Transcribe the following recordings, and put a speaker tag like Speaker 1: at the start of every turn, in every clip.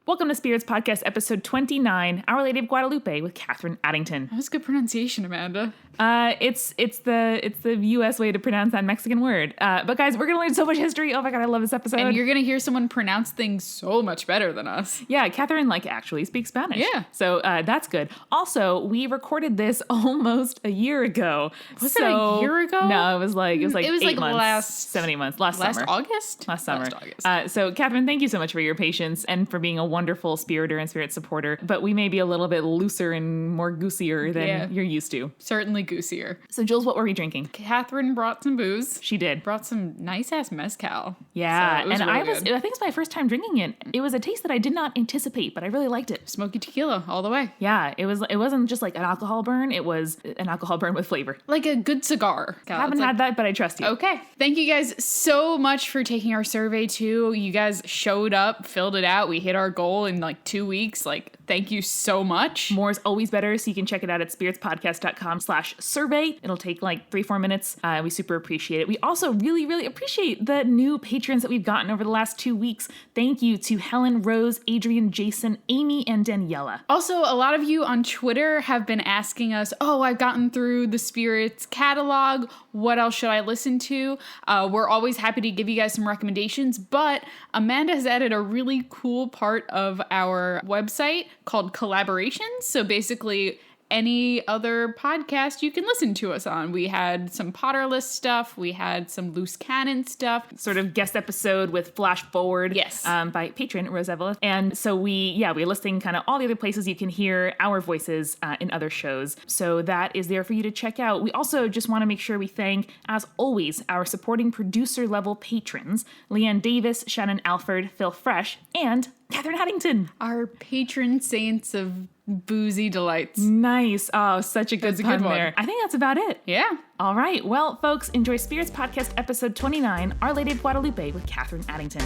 Speaker 1: Welcome to Spirits Podcast, episode 29, Our Lady of Guadalupe with Catherine Addington.
Speaker 2: That was good pronunciation, Amanda.
Speaker 1: It's the U.S. way to pronounce that Mexican word. But guys, we're gonna learn so much history. Oh my god, I love this episode.
Speaker 2: And you're gonna hear someone pronounce things so much better than us.
Speaker 1: Yeah, Catherine actually speaks Spanish.
Speaker 2: Yeah.
Speaker 1: So that's good. Also, we recorded this almost a year ago.
Speaker 2: Was it a year ago?
Speaker 1: No, it was like 8 months.
Speaker 2: 7
Speaker 1: months. Last summer.
Speaker 2: August?
Speaker 1: Last summer.
Speaker 2: Last August.
Speaker 1: So Catherine, thank you so much for your patience and for being a wonderful spiriter and spirit supporter. But we may be a little bit looser and more goosier than you're used to.
Speaker 2: Certainly goosier.
Speaker 1: So Jules, what were we drinking?
Speaker 2: Catherine brought some booze.
Speaker 1: She did.
Speaker 2: Brought some nice-ass mezcal.
Speaker 1: Yeah,
Speaker 2: so
Speaker 1: and
Speaker 2: really
Speaker 1: I think it's my first time drinking it. It was a taste that I did not anticipate, but I really liked it.
Speaker 2: Smoky tequila all the way.
Speaker 1: Yeah, it wasn't just like an alcohol burn. It was an alcohol burn with flavor.
Speaker 2: Like a good cigar.
Speaker 1: I haven't had that, but I trust you.
Speaker 2: Okay. Thank you guys so much for taking our survey too. You guys showed up, filled it out. We hit our goal in like 2 weeks. Thank you so much.
Speaker 1: More is always better, so you can check it out at spiritspodcast.com/survey. It'll take like 3-4 minutes. We super appreciate it. We also really, really appreciate the new patrons that we've gotten over the last 2 weeks. Thank you to Helen, Rose, Adrian, Jason, Amy, and Daniela.
Speaker 2: Also, a lot of you on Twitter have been asking us, I've gotten through the Spirits catalog. What else should I listen to? We're always happy to give you guys some recommendations, but Amanda has added a really cool part of our website called collaborations. So basically, any other podcast you can listen to us on. We had some Potterless stuff. We had some Loose Cannon stuff.
Speaker 1: Sort of guest episode with Flash Forward.
Speaker 2: Yes.
Speaker 1: By patron Rose Evelyn. And so we're listing kind of all the other places you can hear our voices in other shows. So that is there for you to check out. We also just want to make sure we thank, as always, our supporting producer level patrons, Leanne Davis, Shannon Alford, Phil Fresh, and Catherine Addington.
Speaker 2: Our patron saints of boozy delights.
Speaker 1: Nice. Oh, such a good pun
Speaker 2: one.
Speaker 1: there. I think that's about it.
Speaker 2: Yeah.
Speaker 1: All right. Well, folks, enjoy Spirits Podcast episode 29, Our Lady of Guadalupe with Catherine Addington.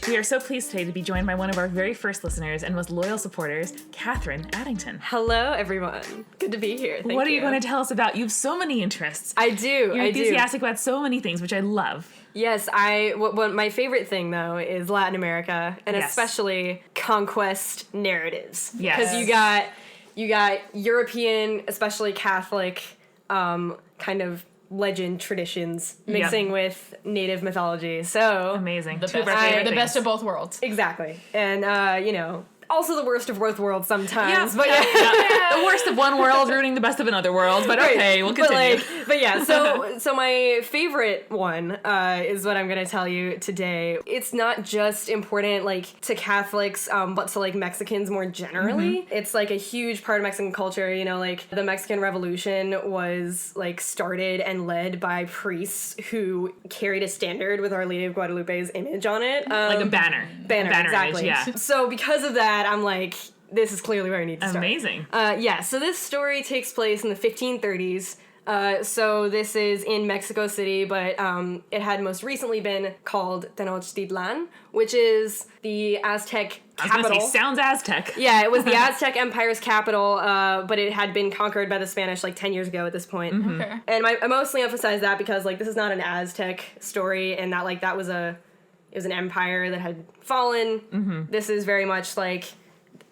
Speaker 1: We are so pleased today to be joined by one of our very first listeners and most loyal supporters, Catherine Addington.
Speaker 3: Hello, everyone. Good to be here. Thank you.
Speaker 1: What are you going to tell us about? You have so many interests.
Speaker 3: I do.
Speaker 1: You're enthusiastic about so many things, which I love.
Speaker 3: Yes, what my favorite thing, though, is Latin America, and especially conquest narratives.
Speaker 1: Yes.
Speaker 3: Because you got European, especially Catholic, kind of legend traditions mixing with native mythology. So
Speaker 1: amazing.
Speaker 2: The best of both worlds.
Speaker 3: Exactly. And also the worst of both worlds sometimes.
Speaker 1: Yeah. But the worst of one world ruining the best of another world. But okay, we'll continue.
Speaker 3: But yeah, so my favorite one is what I'm going to tell you today. It's not just important to Catholics, but to Mexicans more generally. Mm-hmm. It's a huge part of Mexican culture. The Mexican Revolution was started and led by priests who carried a standard with Our Lady of Guadalupe's image on it.
Speaker 1: Like a banner.
Speaker 3: Banner, exactly.
Speaker 1: Image, yeah.
Speaker 3: So because of that, I'm this is clearly where I need to start.
Speaker 1: Amazing.
Speaker 3: So this story takes place in the 1530s. So this is in Mexico City, but it had most recently been called Tenochtitlan, which is the Aztec capital.
Speaker 1: I was gonna say, sounds Aztec.
Speaker 3: Yeah, it was the Aztec Empire's capital, but it had been conquered by the Spanish 10 years ago at this point.
Speaker 1: Mm-hmm.
Speaker 2: Okay.
Speaker 3: And I mostly emphasize that because this is not an Aztec story, and that that was an empire that had fallen. Mm-hmm. This is very much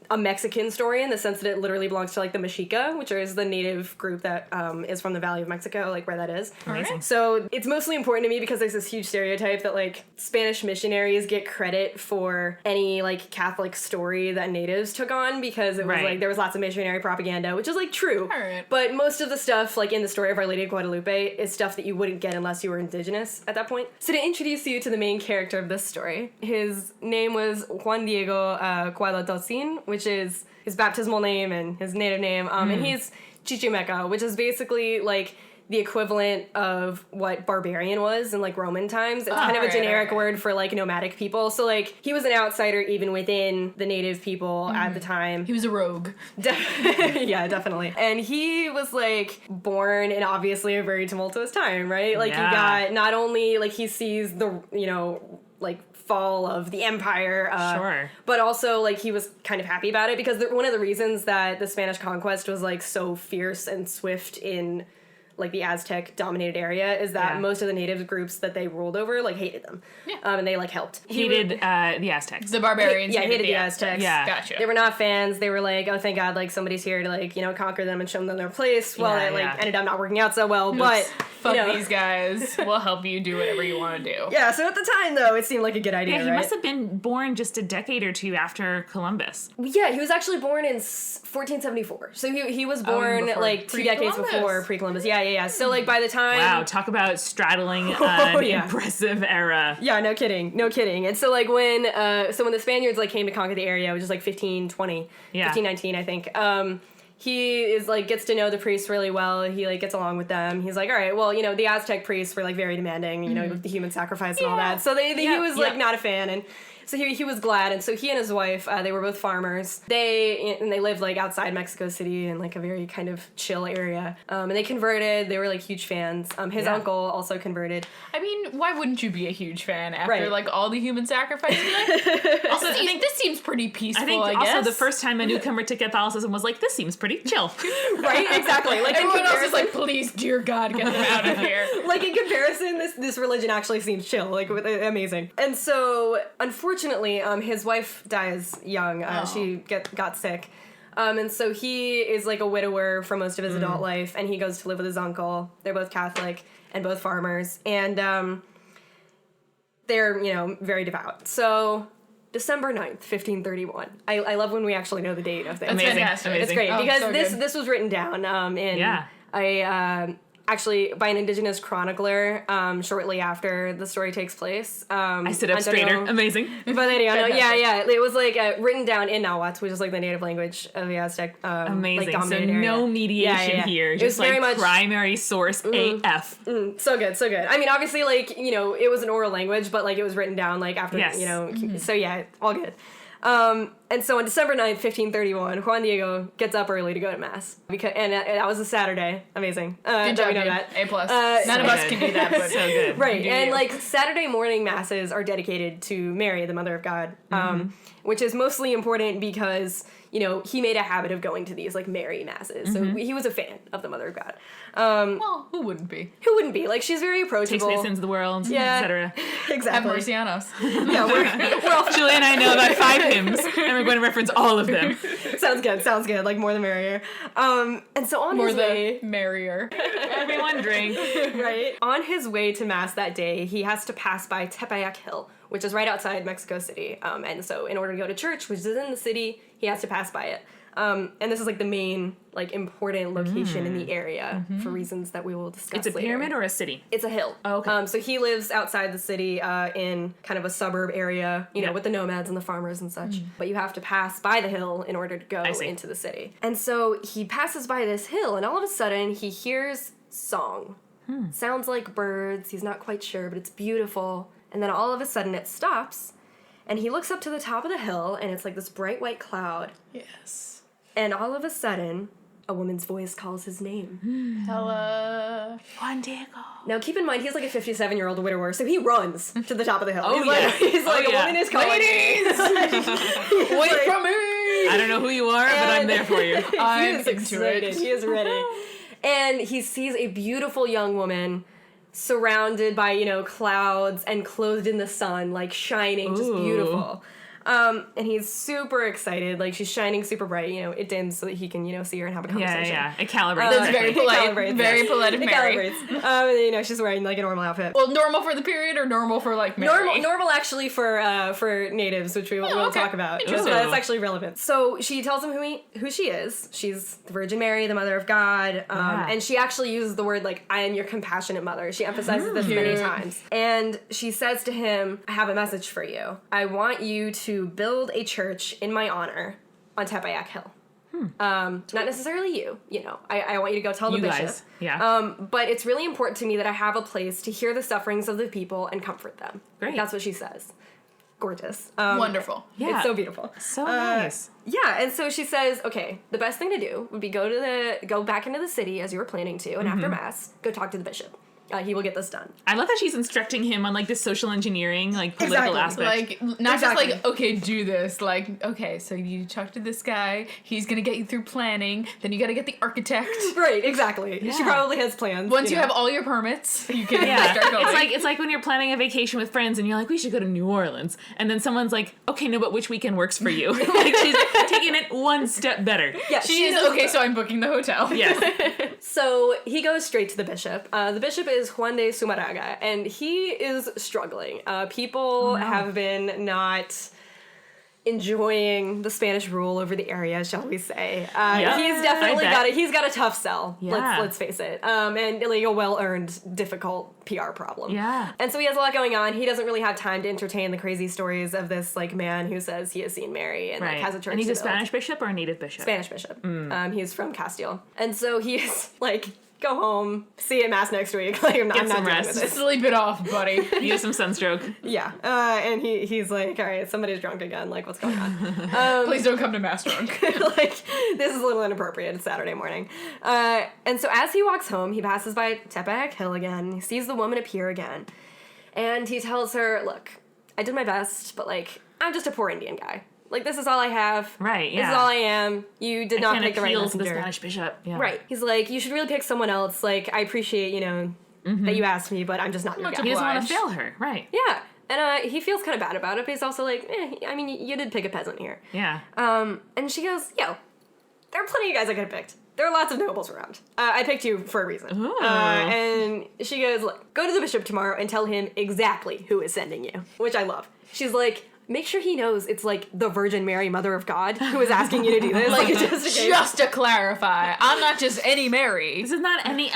Speaker 3: a Mexican story in the sense that it literally belongs to the Mexica, which is the native group that is from the Valley of Mexico, where that is.
Speaker 1: Amazing.
Speaker 3: So it's mostly important to me because there's this huge stereotype that Spanish missionaries get credit for any Catholic story that natives took on because it was there was lots of missionary propaganda, which is true.
Speaker 2: Right.
Speaker 3: But most of the stuff in the story of Our Lady of Guadalupe is stuff that you wouldn't get unless you were indigenous at that point. So to introduce you to the main character of this story, his name was Juan Diego Cuauhtlacin, which is his baptismal name and his native name, and he's Chichimeca, which is basically the equivalent of what barbarian was in Roman times. It's kind of a generic word for nomadic people. So he was an outsider even within the native people at the time.
Speaker 2: He was a rogue.
Speaker 3: Yeah, definitely. And he was born in obviously a very tumultuous time, right? You got not only he sees the fall of the empire,
Speaker 1: sure,
Speaker 3: but also he was kind of happy about it because one of the reasons that the Spanish conquest was so fierce and swift in like the Aztec dominated area is that most of the native groups that they ruled over like hated them. And they like helped.
Speaker 1: Hated the Aztecs.
Speaker 2: The barbarians.
Speaker 3: Hated the Aztecs.
Speaker 1: Yeah.
Speaker 2: Gotcha.
Speaker 3: They were not fans. They were like, oh, thank God, like somebody's here to like, conquer them and show them their place. Well, it like ended up not working out so well, but
Speaker 2: fuck these guys. We'll help you do whatever you want to do.
Speaker 3: Yeah, so at the time though, it seemed like a good idea,
Speaker 1: He
Speaker 3: right?
Speaker 1: must have been born just a decade or two after Columbus.
Speaker 3: Yeah, he was actually born in 1474. So he was born like 2 decades before pre-Columbus. Yeah. So like by the time...
Speaker 1: Wow, talk about straddling an impressive era.
Speaker 3: Yeah, no kidding. And so like when the Spaniards like came to conquer the area, which is like 1520, 1519, I think. He is like gets to know the priests really well. He like gets along with them. He's like, all right, well, the Aztec priests were like very demanding, with the human sacrifice and all that. So he was like not a fan, and so he was glad. And so he and his wife, they were both farmers. They lived like outside Mexico City in like a very kind of chill area. And they converted. They were like huge fans. His uncle also converted.
Speaker 2: I mean, why wouldn't you be a huge fan after like all the human sacrifice? Also, I think this seems pretty peaceful.
Speaker 1: I guess also the first time a newcomer to Catholicism was like, this seems pretty chill.
Speaker 3: Right? Exactly. Like
Speaker 2: everyone else is like, please, dear God, get them out of here.
Speaker 3: Like in comparison, this religion actually seems chill. Like amazing. And so, unfortunately, his wife dies young. She got sick. And so he is like a widower for most of his adult life, and he goes to live with his uncle. They're both Catholic and both farmers, and they're, very devout. So December 9th, 1531. I love when we actually know the date of things.
Speaker 2: Amazing.
Speaker 3: It's great, because
Speaker 2: so
Speaker 3: this was written down in actually by an indigenous chronicler shortly after the story takes place.
Speaker 1: I sit up straighter. Amazing.
Speaker 3: Valeriano, yeah. It was like written down in Nahuatl, which is like the native language of the Aztec.
Speaker 1: Amazing.
Speaker 3: Like,
Speaker 1: so
Speaker 3: area.
Speaker 1: no mediation here.
Speaker 3: It
Speaker 1: Just
Speaker 3: was very
Speaker 1: like
Speaker 3: much,
Speaker 1: primary source AF.
Speaker 3: So good. I mean, obviously, like, it was an oral language, but like it was written down like after, so yeah, all good. And so on December 9th, 1531, Juan Diego gets up early to go to mass and that was a Saturday. Amazing.
Speaker 2: Good job,
Speaker 3: we know that.
Speaker 2: A+. None of us can do that, but
Speaker 1: so good.
Speaker 3: Right. And like Saturday morning masses are dedicated to Mary, the Mother of God, which is mostly important because, he made a habit of going to these like Mary masses. So he was a fan of the Mother of God.
Speaker 2: Well, who wouldn't be?
Speaker 3: Like, she's very approachable.
Speaker 1: Takes away the sins of the world, etc.
Speaker 3: Exactly.
Speaker 2: Have mercy on us.
Speaker 3: Yeah, we're all...
Speaker 1: Julie and I know about 5 hymns, and we're going to reference all of them.
Speaker 3: Sounds good. Like, more the merrier. And so on his way...
Speaker 2: merrier.
Speaker 1: Everyone drink.
Speaker 3: Right? On his way to mass that day, he has to pass by Tepeyac Hill, which is right outside Mexico City. And so in order to go to church, which is in the city, he has to pass by it. And this is like the main, like, important location in the area for reasons that we will discuss
Speaker 1: later. It's a pyramid or a city?
Speaker 3: It's a hill.
Speaker 1: Oh, okay.
Speaker 3: So he lives outside the city in kind of a suburb area, with the nomads and the farmers and such. But you have to pass by the hill in order to go into the city. And so he passes by this hill, and all of a sudden he hears song. Sounds like birds. He's not quite sure, but it's beautiful. And then all of a sudden it stops, and he looks up to the top of the hill, and it's like this bright white cloud.
Speaker 2: Yes.
Speaker 3: And all of a sudden, a woman's voice calls his name.
Speaker 2: Hello.
Speaker 1: Juan Diego.
Speaker 3: Now, keep in mind, he's like a 57-year-old widower, so he runs to the top of the hill.
Speaker 1: Oh,
Speaker 3: He's like, a woman is calling me.
Speaker 2: Wait for me.
Speaker 1: I don't know who you are, but I'm there for you.
Speaker 2: I'm
Speaker 3: he is
Speaker 2: into
Speaker 3: excited.
Speaker 2: it.
Speaker 3: He is ready. And he sees a beautiful young woman surrounded by, clouds and clothed in the sun, like shining, just beautiful. And he's super excited. Like, she's shining super bright. It dims so that he can, see her and have a conversation.
Speaker 1: Yeah. It calibrates.
Speaker 2: That's very polite. Very polite of
Speaker 3: It
Speaker 2: Mary.
Speaker 3: calibrates. She's wearing, like, a normal outfit.
Speaker 2: Well, normal for the period or normal for, like, Mary?
Speaker 3: Normal actually for natives, which we'll talk about. That's actually relevant. So she tells him who she is. She's the Virgin Mary, the Mother of God. And she actually uses the word, like, I am your compassionate mother. She emphasizes this many times. And she says to him, I have a message for you. I want you to build a church in my honor on Tepeyac Hill. Not necessarily you, I want you to go tell the bishop.
Speaker 1: Guys. Yeah.
Speaker 3: But it's really important to me that I have a place to hear the sufferings of the people and comfort them.
Speaker 1: Great.
Speaker 3: That's what she says. Gorgeous.
Speaker 2: Wonderful.
Speaker 1: Yeah.
Speaker 3: It's so beautiful.
Speaker 1: So nice.
Speaker 3: Yeah, and so she says, okay, the best thing to do would be go back into the city as you were planning to, and after mass, go talk to the bishop. he will get this done.
Speaker 1: I love that she's instructing him on like the social engineering, like political aspect.
Speaker 2: Like, not
Speaker 3: Exactly.
Speaker 2: just like, okay, do this. Like, okay, so you talk to this guy. He's gonna get you through planning. Then you gotta get the architect.
Speaker 3: Right, exactly.
Speaker 1: Yeah.
Speaker 3: She probably has plans.
Speaker 2: Once you
Speaker 3: know.
Speaker 2: have all your permits, you can
Speaker 1: Yeah,
Speaker 2: start going.
Speaker 1: it's like when you're planning a vacation with friends and you're like, we should go to New Orleans, and then someone's like, okay, no, but which weekend works for you? Like she's taking it one step better.
Speaker 3: Yeah,
Speaker 2: She is,
Speaker 3: knows
Speaker 2: okay,
Speaker 3: the-
Speaker 2: so I'm booking the hotel.
Speaker 1: Yes.
Speaker 3: So he goes straight to the bishop. The bishop is Juan de Sumaraga, and he is struggling. People have been not enjoying the Spanish rule over the area, shall we say. He's definitely he's got a tough sell,
Speaker 1: Yeah.
Speaker 3: let's face it. And like a well-earned, difficult PR problem.
Speaker 1: Yeah.
Speaker 3: And so he has a lot going on. He doesn't really have time to entertain the crazy stories of this like man who says he has seen Mary and like has a church.
Speaker 1: And he's
Speaker 3: to
Speaker 1: a
Speaker 3: build.
Speaker 1: Spanish bishop or a native bishop?
Speaker 3: Spanish bishop. He's from Castile. And so he's like, go home, see you at mass next week. Like, I'm not
Speaker 1: some
Speaker 3: dealing
Speaker 1: rest.
Speaker 3: with this.
Speaker 2: Sleep it off, buddy.
Speaker 1: You have some sunstroke.
Speaker 3: Yeah. And he's like, all right, somebody's drunk again. Like, what's going on?
Speaker 2: Please don't come to mass drunk.
Speaker 3: Like, this is a little inappropriate. It's Saturday morning. And so as he walks home, he passes by Tepeyac Hill again. He sees the woman appear again. And he tells her, look, I did my best, but like, I'm just a poor Indian guy. Like, this is all I have.
Speaker 1: Right, yeah.
Speaker 3: This is all I am. You did not
Speaker 1: Can't
Speaker 3: pick the right
Speaker 1: appeal to
Speaker 3: messenger.
Speaker 1: the Spanish bishop. Yeah.
Speaker 3: Right. He's like, you should really pick someone else. Like, I appreciate, you know, that you asked me, but I'm just not your guy.
Speaker 1: He doesn't want to
Speaker 2: Obliged.
Speaker 1: fail her. Right.
Speaker 3: Yeah. And he feels kind of bad about it, but he's also like, I mean, you did pick a peasant here.
Speaker 1: Yeah.
Speaker 3: And she goes, yo, there are plenty of guys I could have picked. There are lots of nobles around. I picked you for a reason.
Speaker 1: Ooh.
Speaker 3: And she goes, look, go to the bishop tomorrow and tell him exactly who is sending you, which I love. She's like, make sure he knows it's like the Virgin Mary, Mother of God, who is asking you to do this.
Speaker 2: Like,
Speaker 3: just in case.
Speaker 2: just to clarify, I'm not just any Mary.
Speaker 1: This is not any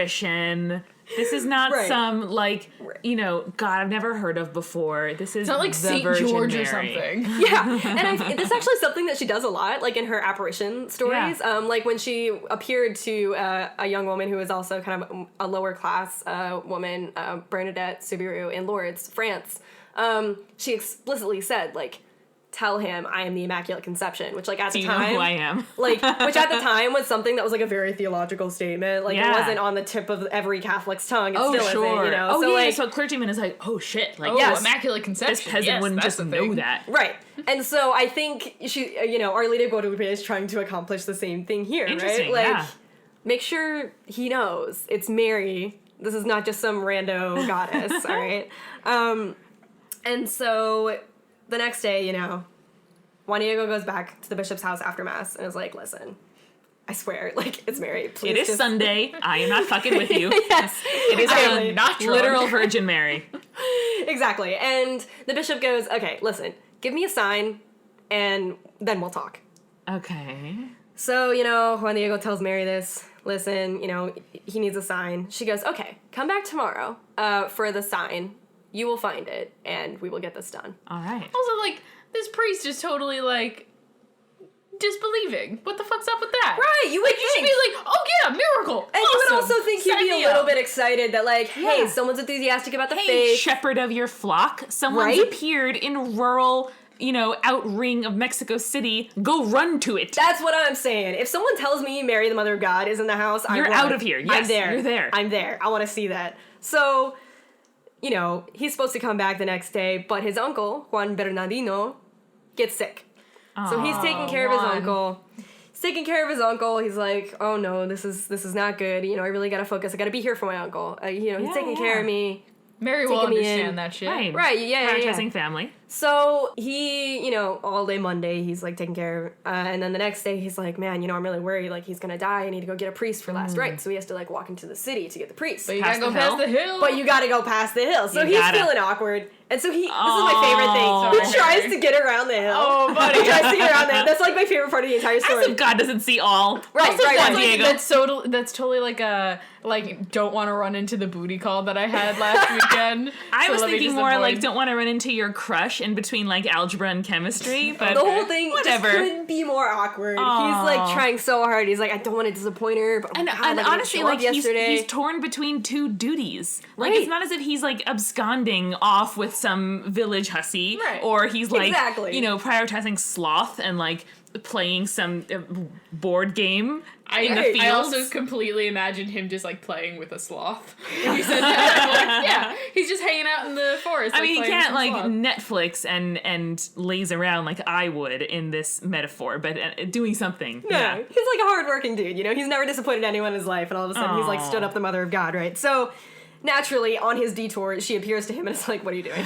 Speaker 1: apparition. This is not
Speaker 3: Right.
Speaker 1: some, like, you know, God I've never heard of before. This is
Speaker 2: It's not like
Speaker 1: the
Speaker 2: St.
Speaker 1: Virgin
Speaker 2: George
Speaker 1: Mary.
Speaker 2: or something.
Speaker 3: Yeah, and this is actually something that she does a lot, like in her apparition stories.
Speaker 1: Yeah.
Speaker 3: Like when she appeared to a young woman who was also kind of a lower class woman, Bernadette Soubirous in Lourdes, France. She explicitly said, like, tell him I am the Immaculate Conception, which like at
Speaker 1: Do
Speaker 3: the
Speaker 1: you
Speaker 3: time,
Speaker 1: know who I am?
Speaker 3: like, which at the time was something that was like a very theological statement. Like
Speaker 1: Yeah.
Speaker 3: it wasn't on the tip of every Catholic's tongue. It
Speaker 1: Oh,
Speaker 3: still
Speaker 1: sure.
Speaker 3: isn't, you know.
Speaker 1: Oh,
Speaker 3: so
Speaker 1: yeah.
Speaker 3: like,
Speaker 1: So a clergyman is like, oh, shit. Like,
Speaker 2: Oh,
Speaker 3: Yes.
Speaker 2: Immaculate Conception.
Speaker 1: this peasant
Speaker 2: Yes,
Speaker 1: wouldn't
Speaker 2: that's
Speaker 1: just
Speaker 2: the
Speaker 1: know
Speaker 2: thing.
Speaker 1: that.
Speaker 3: right. And so I think she, you know, Our Lady of Guadalupe is trying to accomplish the same thing here,
Speaker 1: Interesting,
Speaker 3: right? Like,
Speaker 1: yeah.
Speaker 3: make sure he knows it's Mary. This is not just some rando goddess, all right? And so the next day, you know, Juan Diego goes back to the bishop's house after mass and is like, listen, I swear, like, it's Mary. Please
Speaker 1: It is
Speaker 3: just...
Speaker 1: Sunday. I am not fucking with you.
Speaker 3: Yes.
Speaker 1: It is
Speaker 3: I
Speaker 1: a
Speaker 3: am
Speaker 2: not drunk.
Speaker 1: literal Virgin Mary.
Speaker 3: Exactly. And the bishop goes, okay, listen, give me a sign and then we'll talk.
Speaker 1: Okay.
Speaker 3: So, you know, Juan Diego tells Mary this. Listen, you know, he needs a sign. She goes, okay, come back tomorrow for the sign. You will find it, and we will get this done.
Speaker 1: All right.
Speaker 2: Also, like, this priest is totally, like, disbelieving. What the fuck's up with that?
Speaker 3: Right, you would
Speaker 2: You should be like, oh yeah, miracle.
Speaker 3: and you would
Speaker 2: Awesome.
Speaker 3: also think he'd
Speaker 2: Sign
Speaker 3: be a
Speaker 2: me
Speaker 3: little
Speaker 2: up.
Speaker 3: bit excited that, like, hey,
Speaker 1: Yeah.
Speaker 3: someone's enthusiastic about the
Speaker 1: Hey,
Speaker 3: faith.
Speaker 1: shepherd of your flock. Someone's
Speaker 3: Right?
Speaker 1: appeared in rural, you know, out ring of Mexico City. Go run to it.
Speaker 3: That's what I'm saying. If someone tells me Mary, the Mother of God, is in the house,
Speaker 1: You're out of here.
Speaker 3: I'm
Speaker 1: Yes,
Speaker 3: there.
Speaker 1: you're there.
Speaker 3: I'm there. I want to see that. So, you know, he's supposed to come back the next day, but his uncle, Juan Bernardino, gets sick. So he's taking care of his
Speaker 2: Juan.
Speaker 3: uncle. He's taking care of his uncle. He's like, oh no, this is not good. You know, I really gotta focus. I gotta be here for my uncle. You know, he's
Speaker 1: Yeah,
Speaker 3: taking care
Speaker 1: yeah.
Speaker 3: of me.
Speaker 2: Mary will
Speaker 3: taking me in.
Speaker 2: understand that shit.
Speaker 1: Right.
Speaker 3: Right, yeah.
Speaker 1: Prioritizing family.
Speaker 3: So he, you know, all day Monday, he's like taking care of, and then the next day he's like, man, you know, I'm really worried, like he's gonna die, I need to go get a priest for last rites. So he has to like walk into the city to get the priest.
Speaker 2: But you
Speaker 1: Past
Speaker 2: gotta go
Speaker 1: the
Speaker 2: past
Speaker 1: hill?
Speaker 2: the hill.
Speaker 3: But you gotta go past the hill. So
Speaker 1: You
Speaker 3: he's
Speaker 1: gotta.
Speaker 3: feeling awkward. And so this is my
Speaker 1: Oh,
Speaker 3: favorite thing. He
Speaker 2: sorry.
Speaker 3: tries to get around the hill.
Speaker 2: Oh, buddy.
Speaker 3: He tries to get around the hill. That's like my favorite part of the entire
Speaker 1: As
Speaker 3: story.
Speaker 1: if God doesn't see all.
Speaker 3: Right,
Speaker 1: Also,
Speaker 3: right,
Speaker 1: Juan
Speaker 3: right.
Speaker 1: Diego.
Speaker 2: That's totally like a don't want to run into the booty call that I had last weekend.
Speaker 1: I
Speaker 2: So
Speaker 1: was
Speaker 2: let me
Speaker 1: thinking
Speaker 2: just
Speaker 1: more
Speaker 2: avoid-
Speaker 1: like, don't want to run into your crush in between like algebra and chemistry, but
Speaker 3: The whole thing
Speaker 1: whatever.
Speaker 3: just couldn't be more awkward.
Speaker 1: Aw.
Speaker 3: He's like trying so hard. He's like, I don't want to disappoint her, but oh
Speaker 1: And,
Speaker 3: my God,
Speaker 1: and
Speaker 3: like, I didn't
Speaker 1: honestly,
Speaker 3: show up
Speaker 1: like
Speaker 3: yesterday.
Speaker 1: he's torn between two duties. Like
Speaker 3: Right.
Speaker 1: it's not as if he's like absconding off with some village hussy,
Speaker 2: Right.
Speaker 1: or he's like,
Speaker 3: Exactly.
Speaker 1: you know, prioritizing sloth and like playing some board game in the fields.
Speaker 2: I also completely imagined him just like playing with a sloth. When you said that, I'm like, yeah, he's just hanging out in the forest.
Speaker 1: I mean, he can't like
Speaker 2: sloth.
Speaker 1: Netflix and laze around like I would in this metaphor, but doing something.
Speaker 3: No,
Speaker 1: Yeah.
Speaker 3: he's like a hardworking dude, you know? He's never disappointed anyone in his life, and all of a sudden he's like stood up the mother of God, right? So, naturally, on his detour, she appears to him and it's like, what are you doing?